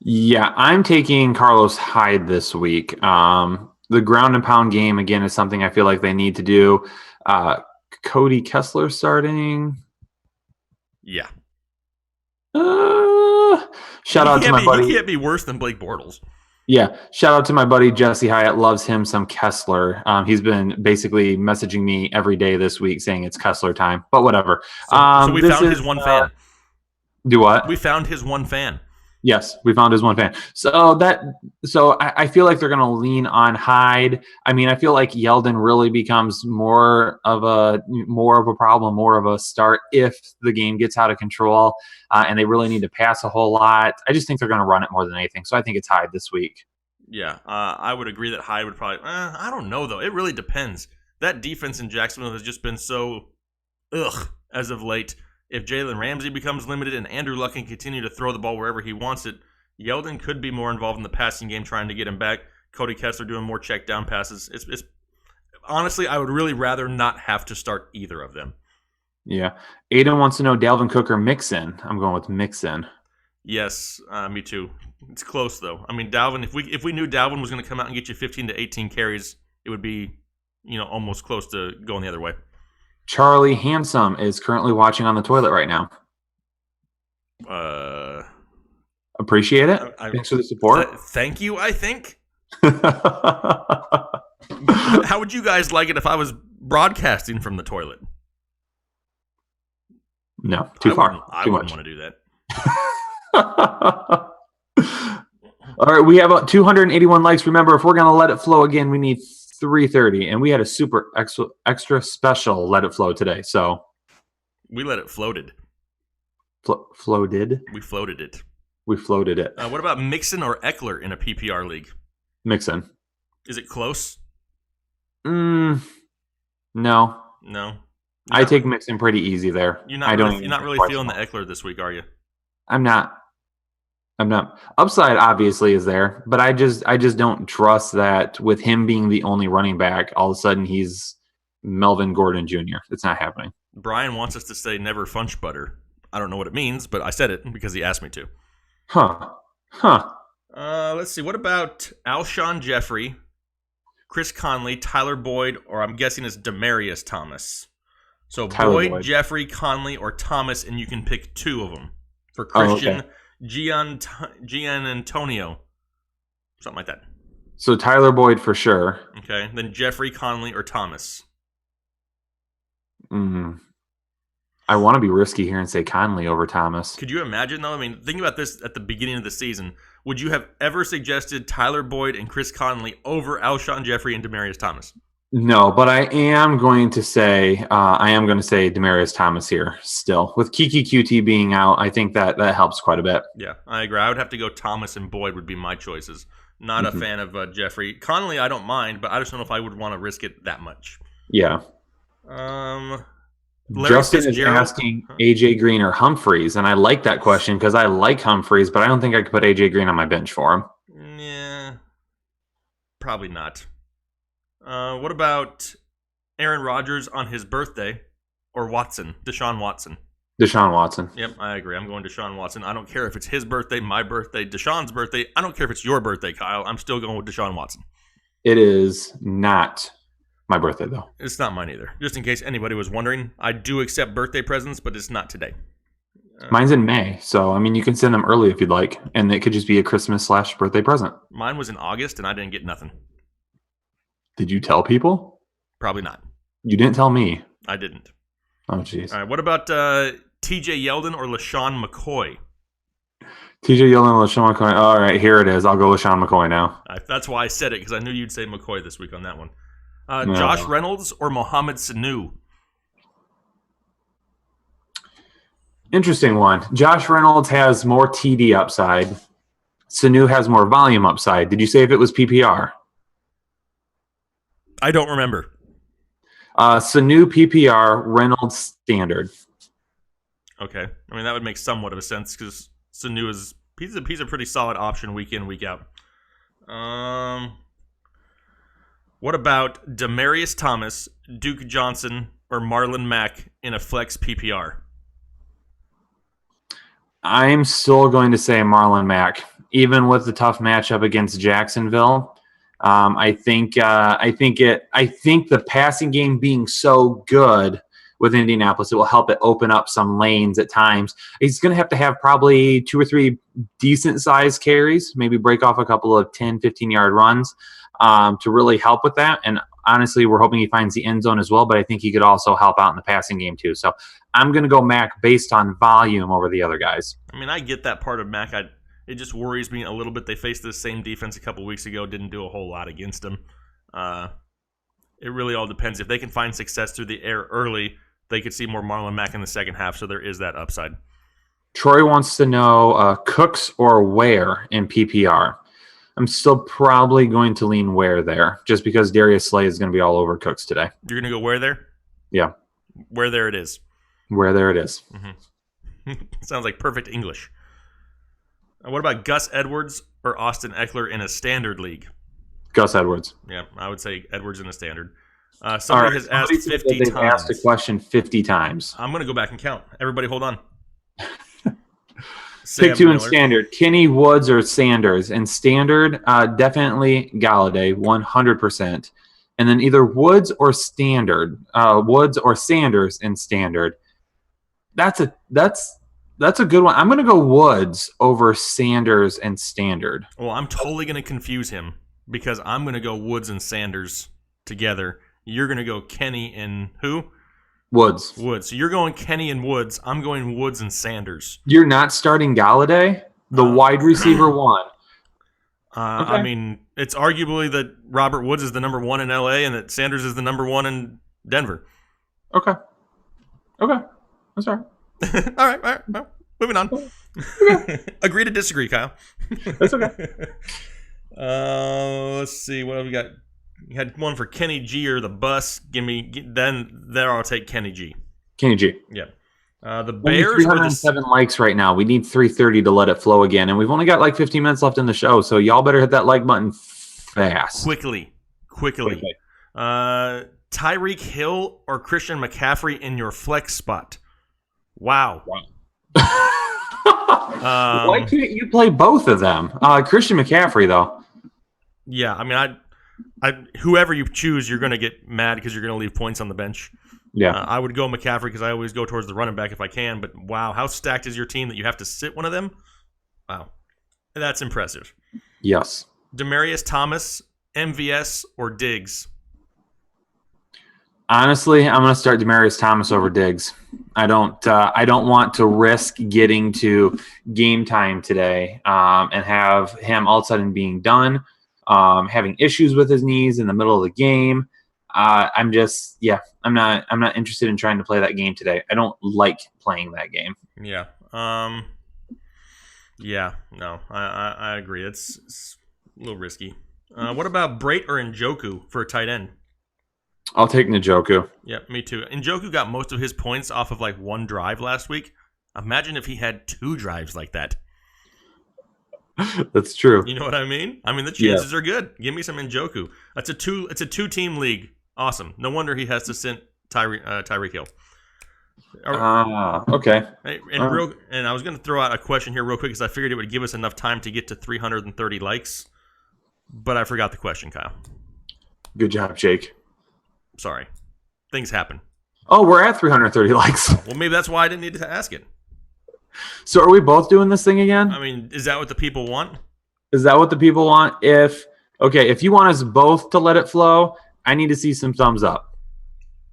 S1: Yeah, I'm taking Carlos Hyde this week. The ground and pound game, again, is something I feel like they need to do. Cody Kessler starting.
S3: Yeah.
S1: Shout out to my buddy.
S3: He can't be worse than Blake Bortles.
S1: Yeah, shout out to my buddy Jesse Hyatt. Loves him some Kessler. He's been basically messaging me every day this week saying it's Kessler time, but whatever.
S3: So we found his one fan.
S1: Do what?
S3: We found his one fan.
S1: Yes, we found his one fan. So I feel like they're going to lean on Hyde. I mean, I feel like Yeldon really becomes more of a problem, more of a start if the game gets out of control and they really need to pass a whole lot. I just think they're going to run it more than anything. So I think it's Hyde this week.
S3: Yeah, I would agree that Hyde would probably. I don't know though. It really depends. That defense in Jacksonville has just been so as of late. If Jalen Ramsey becomes limited and Andrew Luck can continue to throw the ball wherever he wants it, Yeldon could be more involved in the passing game trying to get him back. Cody Kessler doing more check down passes. It's honestly, I would really rather not have to start either of them.
S1: Yeah. Aiden wants to know Dalvin Cook or Mixon. I'm going with Mixon.
S3: Yes, me too. It's close though. I mean, Dalvin. If we knew Dalvin was going to come out and get you 15 to 18 carries, it would be almost close to going the other way.
S1: Charlie Handsome is currently watching on the toilet right now. Appreciate it. Thanks for the support.
S3: Thank you, I think. How would you guys like it if I was broadcasting from the toilet?
S1: No, too far.
S3: I wouldn't want to do
S1: that. All right, we have 281 likes. Remember, if we're going to let it flow again, we need 330, and we had a super extra special let it flow today. So
S3: we let it floated.
S1: Floated?
S3: We floated it.
S1: We floated it.
S3: What about Mixon or Eckler in a PPR league?
S1: Mixon.
S3: Is it close?
S1: No. I take Mixon pretty easy there.
S3: You're not really feeling the Eckler this week, are you?
S1: I'm not. I'm not. Upside obviously is there, but I just don't trust that with him being the only running back, all of a sudden he's Melvin Gordon Jr. It's not happening.
S3: Brian wants us to say never funch butter. I don't know what it means, but I said it because he asked me to.
S1: Huh.
S3: Let's see. What about Alshon Jeffrey, Chris Conley, Tyler Boyd, or I'm guessing it's Demaryius Thomas? So Boyd, Jeffrey, Conley, or Thomas, and you can pick two of them for Christian Gian Antonio, something like that.
S1: So Tyler Boyd for sure.
S3: Okay, then Jeffrey, Conley, or Thomas.
S1: I want to be risky here and say Conley over Thomas.
S3: Could you imagine, though? I mean, thinking about this at the beginning of the season, would you have ever suggested Tyler Boyd and Chris Conley over Alshon Jeffrey and Demaryius Thomas?
S1: No, but I am going to say Demaryius Thomas here still. With Kiki QT being out, I think that helps quite a bit.
S3: Yeah, I agree. I would have to go Thomas and Boyd would be my choices. Not a fan of Jeffrey. Conley, I don't mind, but I just don't know if I would want to risk it that much.
S1: Yeah. Justin is asking AJ Green or Humphreys, and I like that question because I like Humphreys, but I don't think I could put AJ Green on my bench for him.
S3: Yeah, probably not. What about Aaron Rodgers on his birthday or Deshaun Watson?
S1: Deshaun Watson.
S3: Yep, I agree. I'm going Deshaun Watson. I don't care if it's his birthday, my birthday, Deshaun's birthday. I don't care if it's your birthday, Kyle. I'm still going with Deshaun Watson.
S1: It is not my birthday, though.
S3: It's not mine either. Just in case anybody was wondering, I do accept birthday presents, but it's not today.
S1: Mine's in May, so I mean you can send them early if you'd like, and it could just be a Christmas/birthday present.
S3: Mine was in August, and I didn't get nothing.
S1: Did you tell people?
S3: Probably not.
S1: You didn't tell me.
S3: I didn't.
S1: Oh, jeez.
S3: All right, what about TJ Yeldon or LaShawn McCoy?
S1: TJ Yeldon or LaShawn McCoy. All right, here it is. I'll go LaShawn McCoy now.
S3: That's why I said it, because I knew you'd say McCoy this week on that one.
S1: No.
S3: Josh Reynolds or Mohamed Sanu?
S1: Interesting one. Josh Reynolds has more TD upside. Sanu has more volume upside. Did you say if it was PPR?
S3: I don't remember.
S1: Sanu PPR, Reynolds standard.
S3: Okay. I mean, that would make somewhat of a sense because Sanu he's a pretty solid option week in, week out. What about Demaryius Thomas, Duke Johnson, or Marlon Mack in a flex PPR? I'm
S1: still going to say Marlon Mack, even with the tough matchup against Jacksonville. I think the passing game being so good with Indianapolis, it will help it open up some lanes at times. He's going to have probably 2 or 3 decent-sized carries, maybe break off a couple of 10, 15-yard runs to really help with that. And honestly, we're hoping he finds the end zone as well, but I think he could also help out in the passing game too. So I'm going to go Mack based on volume over the other guys. I mean, I get that part of Mack. It just worries me a little bit. They faced the same defense a couple weeks ago, didn't do a whole lot against them. It really all depends. If they can find success through the air early, they could see more Marlon Mack in the second half, so there is that upside. Troy wants to know Cooks or Ware in PPR. I'm still probably going to lean Ware there, just because Darius Slay is going to be all over Cooks today. You're going to go Ware there? Yeah. Where there it is. Where there it is. Mm-hmm. Sounds like perfect English. What about Gus Edwards or Austin Eckler in a standard league? Gus Edwards. Yeah, I would say Edwards in a standard. Somebody has asked 50 times. Asked a question 50 times. I'm going to go back and count. Everybody hold on. Pick 2 in standard. Kenny, Woods, or Sanders. In standard, definitely Galladay, 100%. And then either Woods or standard. Woods or Sanders in standard. That's a good one. I'm going to go Woods over Sanders and standard. Well, I'm totally going to confuse him because I'm going to go Woods and Sanders together. You're going to go Kenny and who? Woods. So you're going Kenny and Woods. I'm going Woods and Sanders. You're not starting Galladay, the wide receiver one. Okay. I mean, it's arguably that Robert Woods is the number 1 in LA and that Sanders is the number 1 in Denver. Okay. That's all right. All right. Well, moving on. Okay. Agree to disagree, Kyle. That's okay. Let's see. What have we got? You had one for Kenny G or the bus. Then there I'll take Kenny G. Kenny G. Yeah.
S3: The
S1: Only
S3: Bears or the
S1: 307 likes right now. We need 330 to let it flow again, and we've only got like 15 minutes left in the show, so y'all better hit that like button fast.
S3: quickly. Tyreek Hill or Christian McCaffrey in your flex spot. Wow.
S1: Why can't you play both of them? Christian McCaffrey, though.
S3: Yeah, I mean, I whoever you choose, you're going to get mad because you're going to leave points on the bench.
S1: Yeah.
S3: I would go McCaffrey because I always go towards the running back if I can. But wow, how stacked is your team that you have to sit one of them? Wow, that's impressive.
S1: Yes.
S3: Demaryius Thomas, MVS, or Diggs?
S1: Honestly, I'm going to start Demaryius Thomas over Diggs. I don't want to risk getting to game time today and have him all of a sudden being done, having issues with his knees in the middle of the game. I'm not interested in trying to play that game today. I don't like playing that game.
S3: Yeah. No, I agree. It's a little risky. What about Brait or Njoku for a tight end?
S1: I'll take Njoku.
S3: Yeah, me too. Njoku got most of his points off of like one drive last week. Imagine if he had 2 drives like that.
S1: That's true.
S3: You know what I mean? I mean, the chances are good. Give me some Njoku. It's a 2-team league. Awesome. No wonder he has to send Tyreek Hill.
S1: Okay.
S3: And I was going to throw out a question here real quick because I figured it would give us enough time to get to 330 likes, but I forgot the question, Kyle.
S1: Good job, Jake.
S3: Sorry. Things happen.
S1: Oh, we're at 330 likes.
S3: Well, maybe that's why I didn't need to ask it.
S1: So are we both doing this thing again?
S3: I mean, is that what the people want?
S1: Is that what the people want? If you want us both to let it flow, I need to see some thumbs up.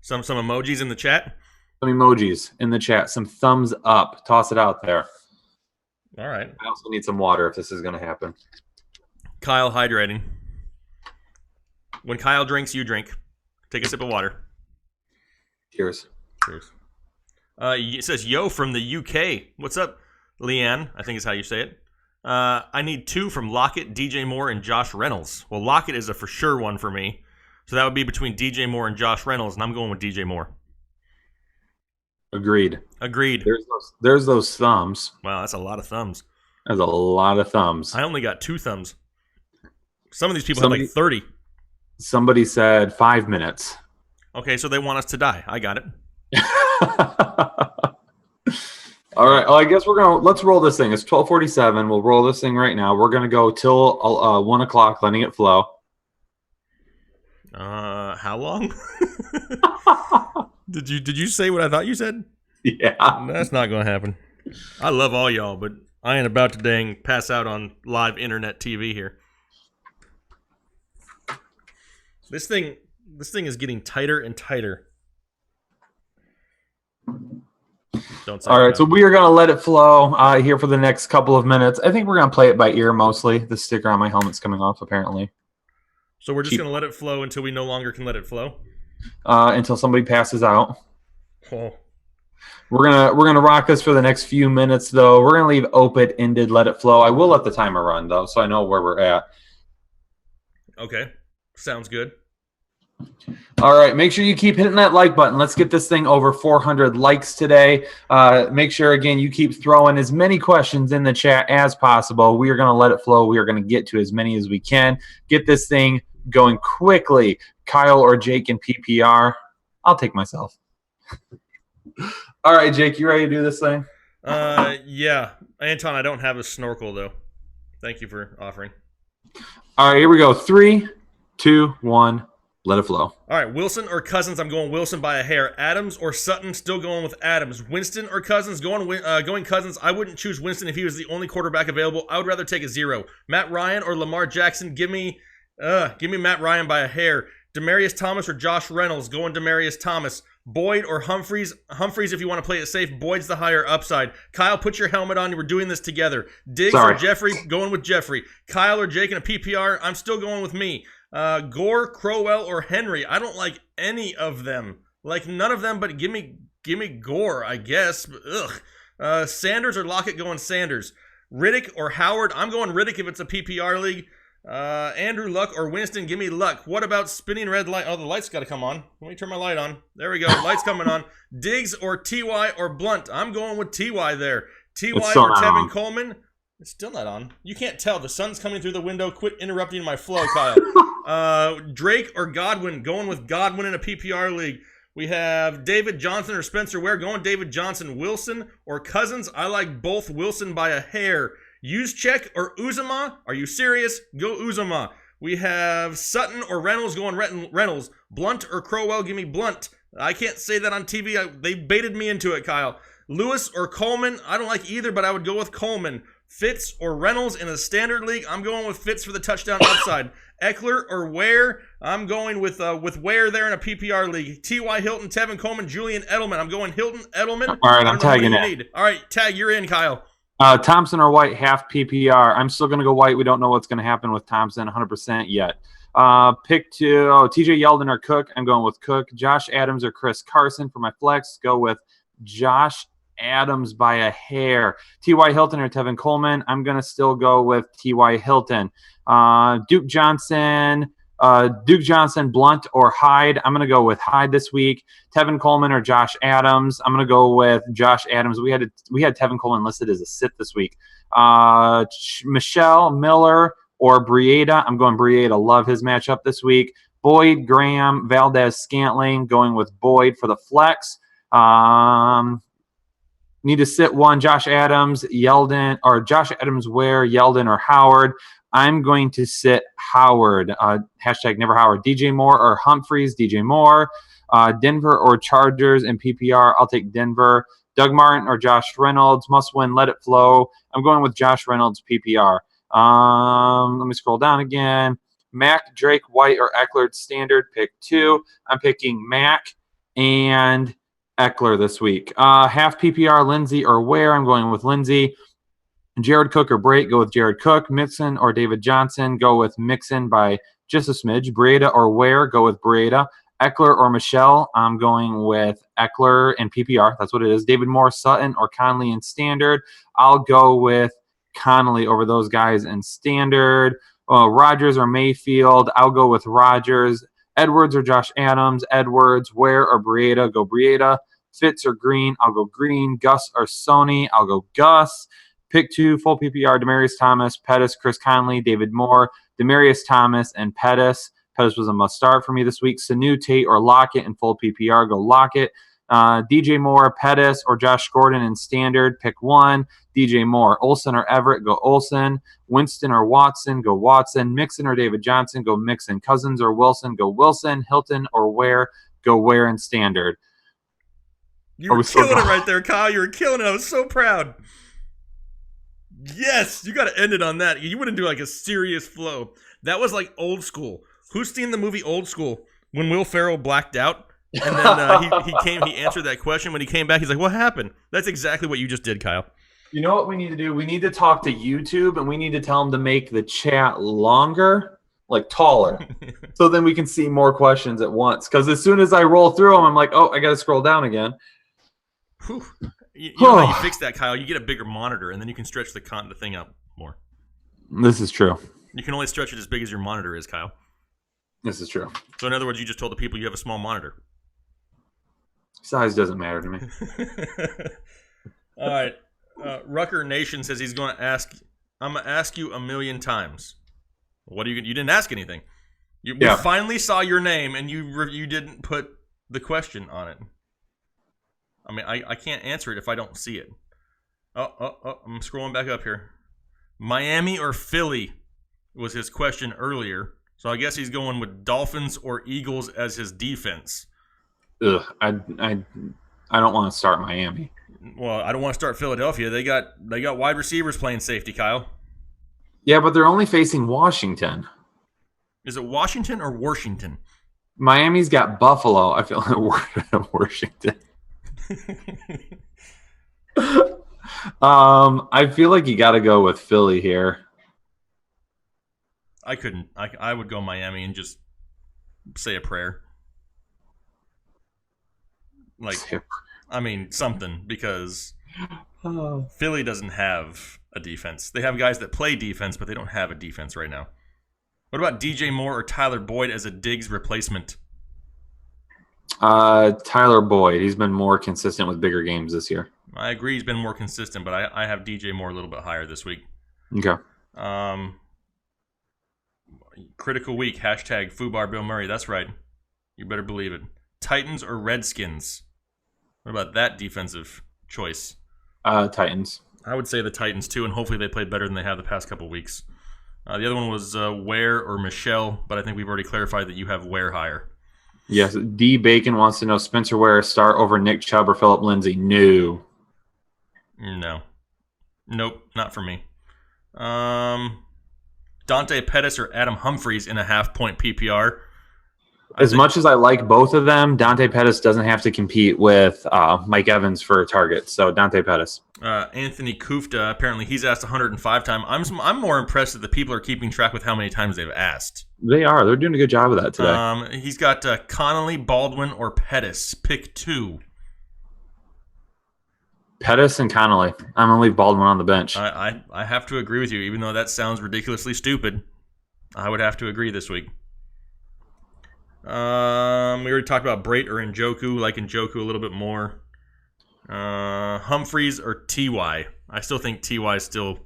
S3: Some emojis in the chat?
S1: Some emojis in the chat. Some thumbs up. Toss it out there.
S3: All right.
S1: I also need some water if this is going to happen.
S3: Kyle hydrating. When Kyle drinks, you drink. Take a sip of water.
S1: Cheers.
S3: Cheers. It says, yo, from the UK. What's up, Leanne? I think is how you say it. I need 2 from Lockett, DJ Moore, and Josh Reynolds. Well, Lockett is a for sure one for me. So that would be between DJ Moore and Josh Reynolds, and I'm going with DJ Moore.
S1: Agreed. There's those thumbs.
S3: Wow, that's a lot of thumbs.
S1: That's a lot of thumbs.
S3: I only got 2 thumbs. Some of these people have like 30.
S1: Somebody said 5 minutes.
S3: Okay, so they want us to die. I got it.
S1: All right. Well, I guess let's roll this thing. It's 12:47. We'll roll this thing right now. We're gonna go till 1 o'clock, letting it flow.
S3: How long? Did you say what I thought you said?
S1: Yeah.
S3: That's not gonna happen. I love all y'all, but I ain't about to dang pass out on live internet TV here. This thing is getting tighter and tighter.
S1: All right, so we are going to let it flow here for the next couple of minutes. I think we're going to play it by ear mostly. The sticker on my helmet's coming off, apparently.
S3: So we're just going to let it flow until we no longer can let it flow?
S1: Until somebody passes out.
S3: Oh.
S1: We're gonna rock this for the next few minutes, though. We're going to leave open-ended, let it flow. I will let the timer run, though, so I know where we're at.
S3: Okay. Sounds good.
S1: All right, make sure you keep hitting that like button. Let's get this thing over 400 likes today. Make sure, again, you keep throwing as many questions in the chat as possible. We are going to let it flow. We are going to get to as many as we can. Get this thing going quickly. Kyle or Jake in PPR? I'll take myself. All right, Jake, you ready to do this thing?
S3: Yeah. Anton, I don't have a snorkel, though. Thank you for offering.
S1: All right, here we go. 3, 2, 1. Let it flow.
S3: All right, Wilson or Cousins? I'm going Wilson by a hair. Adams or Sutton? Still going with Adams. Winston or Cousins? Going Cousins. I wouldn't choose Winston if he was the only quarterback available. I would rather take a 0. Matt Ryan or Lamar Jackson? Give me Matt Ryan by a hair. Demaryius Thomas or Josh Reynolds? Going Demaryius Thomas. Boyd or Humphreys? Humphreys, if you want to play it safe. Boyd's the higher upside. Kyle, put your helmet on. We're doing this together. Diggs or Jeffrey? Going with Jeffrey. Kyle or Jake in a PPR? I'm still going with me. Gore, Crowell, or Henry? I don't like any of them. Like none of them, but give me Gore, I guess. Sanders or Lockett? Going Sanders. Riddick or Howard? I'm going Riddick if it's a PPR league. Andrew Luck or Winston, give me luck. What about spinning red light? Oh, the light's got to come on. Let me turn my light on. There we go. Light's coming on. Diggs or TY or Blunt? I'm going with TY there. TY or Tevin Coleman? It's still not on. You can't tell. The sun's coming through the window. Quit interrupting my flow, Kyle. Drake or Godwin? Going with Godwin in a PPR league. We have David Johnson or Spencer Ware. Going David Johnson. Wilson or Cousins? I like both Wilson by a hair. Juszczyk or Uzomah? Are you serious? Go Uzomah. We have Sutton or Reynolds. Going Reynolds. Blunt or Crowell? Give me Blunt. I can't say that on TV. They baited me into it, Kyle. Lewis or Coleman? I don't like either, but I would go with Coleman. Fitz or Reynolds in a standard league? I'm going with Fitz for the touchdown upside. Eckler or Ware? I'm going with Ware there in a PPR league. T.Y. Hilton, Tevin Coleman, Julian Edelman. I'm going Hilton, Edelman.
S1: All right, I'm tagging it.
S3: All right, tag, you're in, Kyle.
S1: Thompson or White, half PPR. I'm still going to go White. We don't know what's going to happen with Thompson 100% yet. Pick two. TJ Yeldon or Cook. I'm going with Cook. Josh Adams or Chris Carson for my flex. Go with Josh Adams by a hair. T.Y. Hilton or Tevin Coleman. I'm going to still go with T.Y. Hilton. Duke Johnson, Blunt or Hyde. I'm going to go with Hyde this week. Tevin Coleman or Josh Adams. I'm going to go with Josh Adams. We had Tevin Coleman listed as a sit this week. Michelle Miller or Breida. I'm going Breida. Love his matchup this week. Boyd, Graham, Valdez, Scantling. Going with Boyd for the flex. Need to sit one. Josh Adams, Yeldon, or Josh Adams, Ware, Yeldon, or Howard. I'm going to sit Howard. Hashtag never Howard. DJ Moore or Humphreys. DJ Moore. Denver or Chargers in PPR. I'll take Denver. Doug Martin or Josh Reynolds. Must win. Let it flow. I'm going with Josh Reynolds PPR. Let me scroll down again. Mac, Drake, White, or Eckler standard. Pick two. I'm picking Mac and Eckler this week. Half PPR, Lindsey or Ware. I'm going with Lindsey. Jared Cook or Brate, go with Jared Cook. Mixon or David Johnson, go with Mixon by just a smidge. Breida or Ware, go with Breida. Eckler or Michelle, I'm going with Eckler in PPR. That's what it is. David Moore, Sutton, or Conley in standard. I'll go with Conley over those guys in standard. Rodgers or Mayfield, I'll go with Rodgers. Edwards or Josh Adams, Edwards. Ware or Breida, go Breida. Fitz or Green, I'll go Green. Gus or Sony, I'll go Gus. Pick two, full PPR, Demaryius Thomas, Pettis, Chris Conley, David Moore, Demaryius Thomas, and Pettis. Pettis was a must-start for me this week. Sanu, Tate, or Lockett in full PPR, go Lockett. DJ Moore, Pettis, or Josh Gordon in standard, pick one. DJ Moore. Olsen or Everett, go Olsen. Winston or Watson, go Watson. Mixon or David Johnson, go Mixon. Cousins or Wilson, go Wilson. Hilton or Ware, go Ware in standard.
S3: You were killing it right there, Kyle. You were killing it. I was so proud. Yes, you got to end it on that. You wouldn't do like a serious flow. That was like old school. Who's seen the movie Old School? When Will Ferrell blacked out, and then he answered that question. When he came back, he's like, "What happened?" That's exactly what you just did, Kyle.
S1: You know what we need to do? We need to talk to YouTube, and we need to tell them to make the chat longer, like taller, so then we can see more questions at once. Because as soon as I roll through them, I'm like, "Oh, I got to scroll down again."
S3: Whew. You know how you fix that, Kyle? You get a bigger monitor, and then you can stretch the thing out more.
S1: This is true.
S3: You can only stretch it as big as your monitor is, Kyle.
S1: This is true.
S3: So in other words, you just told the people you have a small monitor.
S1: Size doesn't matter to me.
S3: All right. Rucker Nation says he's going to ask. I'm going to ask you a million times. What are you didn't ask anything. We finally saw your name, and you didn't put the question on it. I mean, I can't answer it if I don't see it. Oh, I'm scrolling back up here. Miami or Philly was his question earlier. So I guess he's going with Dolphins or Eagles as his defense.
S1: Ugh, I don't want to start Miami.
S3: Well, I don't want to start Philadelphia. They got wide receivers playing safety, Kyle.
S1: Yeah, but they're only facing Washington. Is it Washington or Washington? Miami's got Buffalo. I feel like Washington. I feel like you got to go with Philly here.
S3: I couldn't. I would go Miami and just say a prayer. Like, I mean, something, because Philly doesn't have a defense. They have guys that play defense, but they don't have a defense right now. What about DJ Moore or Tyler Boyd as a Diggs replacement?
S1: Tyler Boyd. He's been more consistent with bigger games this year.
S3: I agree he's been more consistent, but I have DJ Moore a little bit higher this week.
S1: Okay.
S3: Critical week. Hashtag Fubar Bill Murray. That's right. You better believe it. Titans or Redskins? What about that defensive choice?
S1: Titans.
S3: I would say the Titans too, and hopefully they play better than they have the past couple weeks. The other one was Ware or Michelle, but I think we've already clarified that you have Ware higher.
S1: Yes. D. Bacon wants to know Spencer Ware start over Nick Chubb or Phillip Lindsay. No.
S3: Nope, not for me. Dante Pettis or Adam Humphries in a half-point PPR.
S1: As much as I like both of them, Dante Pettis doesn't have to compete with Mike Evans for a target. So Dante Pettis.
S3: Anthony Kufta, apparently he's asked 105 times. I'm more impressed that the people are keeping track with how many times they've asked.
S1: They are. They're doing a good job of that today.
S3: He's got Connolly, Baldwin, or Pettis. Pick two.
S1: Pettis and Connolly. I'm going to leave Baldwin on the bench.
S3: I have to agree with you, even though that sounds ridiculously stupid. I would have to agree this week. We already talked about Brait or Njoku, like Njoku a little bit more. Humphreys or Ty. I still think Ty is still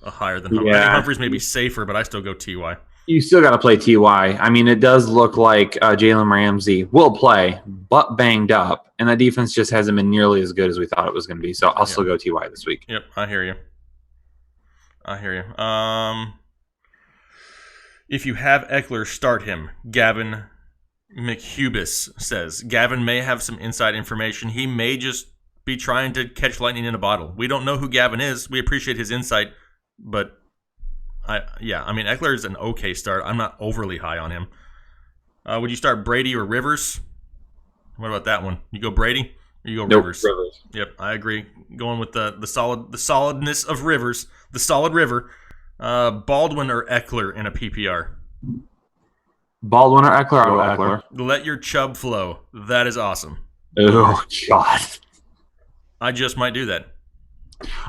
S3: higher than Humphreys. I think Humphreys may be safer, but I still go Ty.
S1: You still got to play Ty. I mean, it does look like Jalen Ramsey will play, but banged up, and that defense just hasn't been nearly as good as we thought it was going to be. So I'll still go Ty this week.
S3: Yep, I hear you. If you have Eckler, start him. Gavin McHubis says Gavin may have some inside information. He may just be trying to catch lightning in a bottle. We don't know who Gavin is. We appreciate his insight, but Eckler is an okay start. I'm not overly high on him. Would you start Brady or Rivers? What about that one? You go Brady or you go Rivers?
S1: Rivers.
S3: Yep, I agree. Going with the solidness of Rivers, the solid river. Baldwin or Eckler in a PPR?
S1: Baldwin or Eckler? I'll go Eckler.
S3: Let your Chubb flow. That is awesome.
S1: Oh, God.
S3: I just might do that.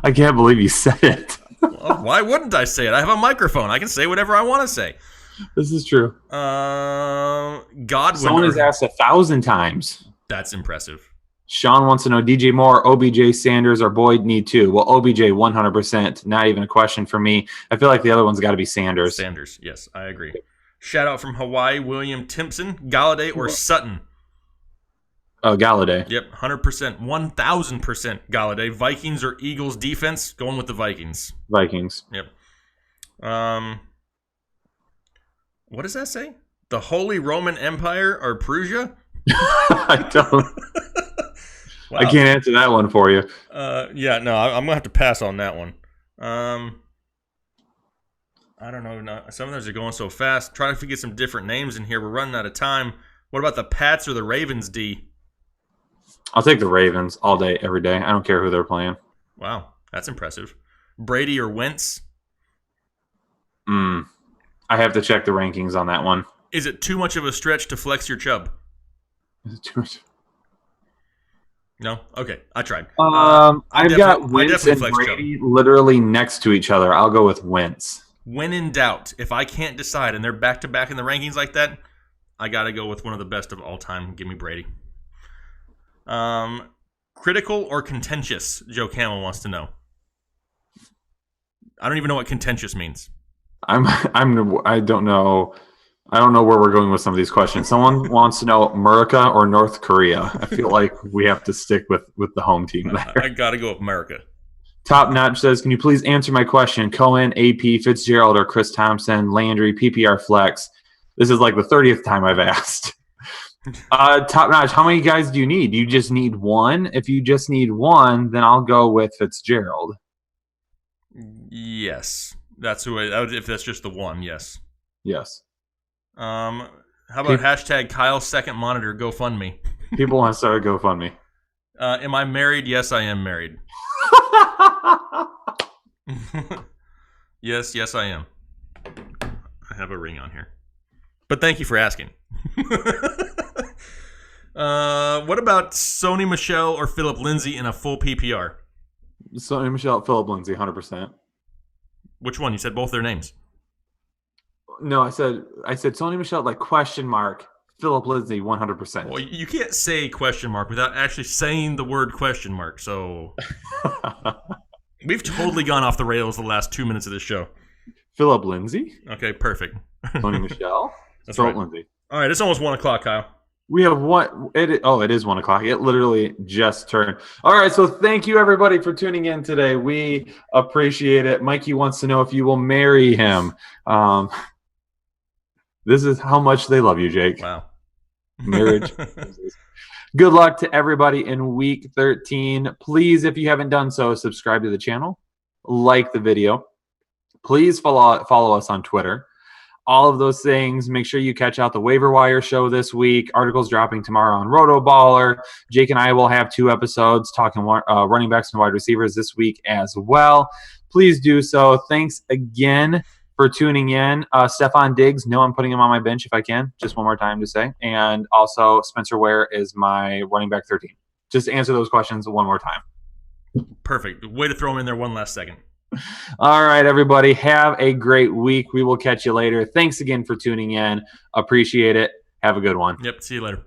S1: I can't believe you said it.
S3: Well, why wouldn't I say it? I have a microphone. I can say whatever I want to say.
S1: This is true.
S3: Godwin.
S1: Someone has asked 1,000 times.
S3: That's impressive.
S1: Sean wants to know DJ Moore, OBJ, Sanders, or Boyd need two. Well, OBJ 100%. Not even a question for me. I feel like the other one's got to be Sanders.
S3: Sanders, yes, I agree. Shout out from Hawaii, William Timpson, Galladay, or Sutton.
S1: Oh, Galladay.
S3: Yep, 100%, 1,000% Galladay. Vikings or Eagles defense? Going with the Vikings.
S1: Vikings.
S3: Yep. What does that say? The Holy Roman Empire or Prussia?
S1: I don't.
S3: Wow.
S1: I can't answer that one for you.
S3: I'm going to have to pass on that one. I don't know. No, some of those are going so fast. Trying to get some different names in here. We're running out of time. What about the Pats or the Ravens, D?
S1: I'll take the Ravens all day, every day. I don't care who they're playing.
S3: Wow, that's impressive. Brady or Wentz?
S1: I have to check the rankings on that one.
S3: Is it too much of a stretch to flex your Chubb?
S1: Is it too much?
S3: No? Okay, I tried.
S1: I've got Wentz and Brady literally next to each other. I'll go with Wentz.
S3: When in doubt, if I can't decide and they're back-to-back in the rankings like that, I got to go with one of the best of all time. Give me Brady. Critical or contentious? Joe Camel wants to know. I don't even know what contentious means.
S1: I don't know. I don't know where we're going with some of these questions. Someone wants to know America or North Korea. I feel like we have to stick with the home team there.
S3: I got to go with America.
S1: Top Notch says, can you please answer my question? Cohen, AP, Fitzgerald, or Chris Thompson, Landry, PPR Flex. This is like the 30th time I've asked. Top Notch, how many guys do you need? You just need one? If you just need one, then I'll go with Fitzgerald.
S3: Yes. That's who if that's just the one, yes.
S1: Yes.
S3: How about hashtag Kyle second monitor GoFundMe?
S1: People want to start a GoFundMe.
S3: Am I married? Yes, I am married. Yes, I am. I have a ring on here. But thank you for asking. What about Sony Michel or Phillip Lindsay in a full PPR?
S1: Sony Michel, Phillip Lindsay, 100%.
S3: Which one? You said both their names.
S1: No, I said Sony Michel, like question mark. Philip Lindsay, 100%.
S3: Well, you can't say question mark without actually saying the word question mark. So we've totally gone off the rails the last 2 minutes of this show.
S1: Philip Lindsay.
S3: Okay, perfect.
S1: Sony Michel.
S3: That's
S1: Philip
S3: right.
S1: Lindsay.
S3: All right, it's almost 1 o'clock, Kyle.
S1: We have one. It is 1 o'clock. It literally just turned. All right. So thank you everybody for tuning in today. We appreciate it. Mikey wants to know if you will marry him. This is how much they love you, Jake.
S3: Wow.
S1: Marriage. Good luck to everybody in week 13. Please, if you haven't done so, subscribe to the channel, like the video. Please follow us on Twitter. All of those things. Make sure you catch out the waiver wire show this week. Articles dropping tomorrow on RotoBaller. Jake and I will have 2 episodes talking running backs and wide receivers this week as well. Please do so. Thanks again for tuning in. Stephon Diggs, no, I'm putting him on my bench if I can. Just one more time to say. And also, Spencer Ware is my running back 13. Just answer those questions one more time.
S3: Perfect. Way to throw him in there one last second.
S1: All right, everybody. Have a great week. We will catch you later. Thanks again for tuning in. Appreciate it. Have a good one.
S3: Yep. See you later.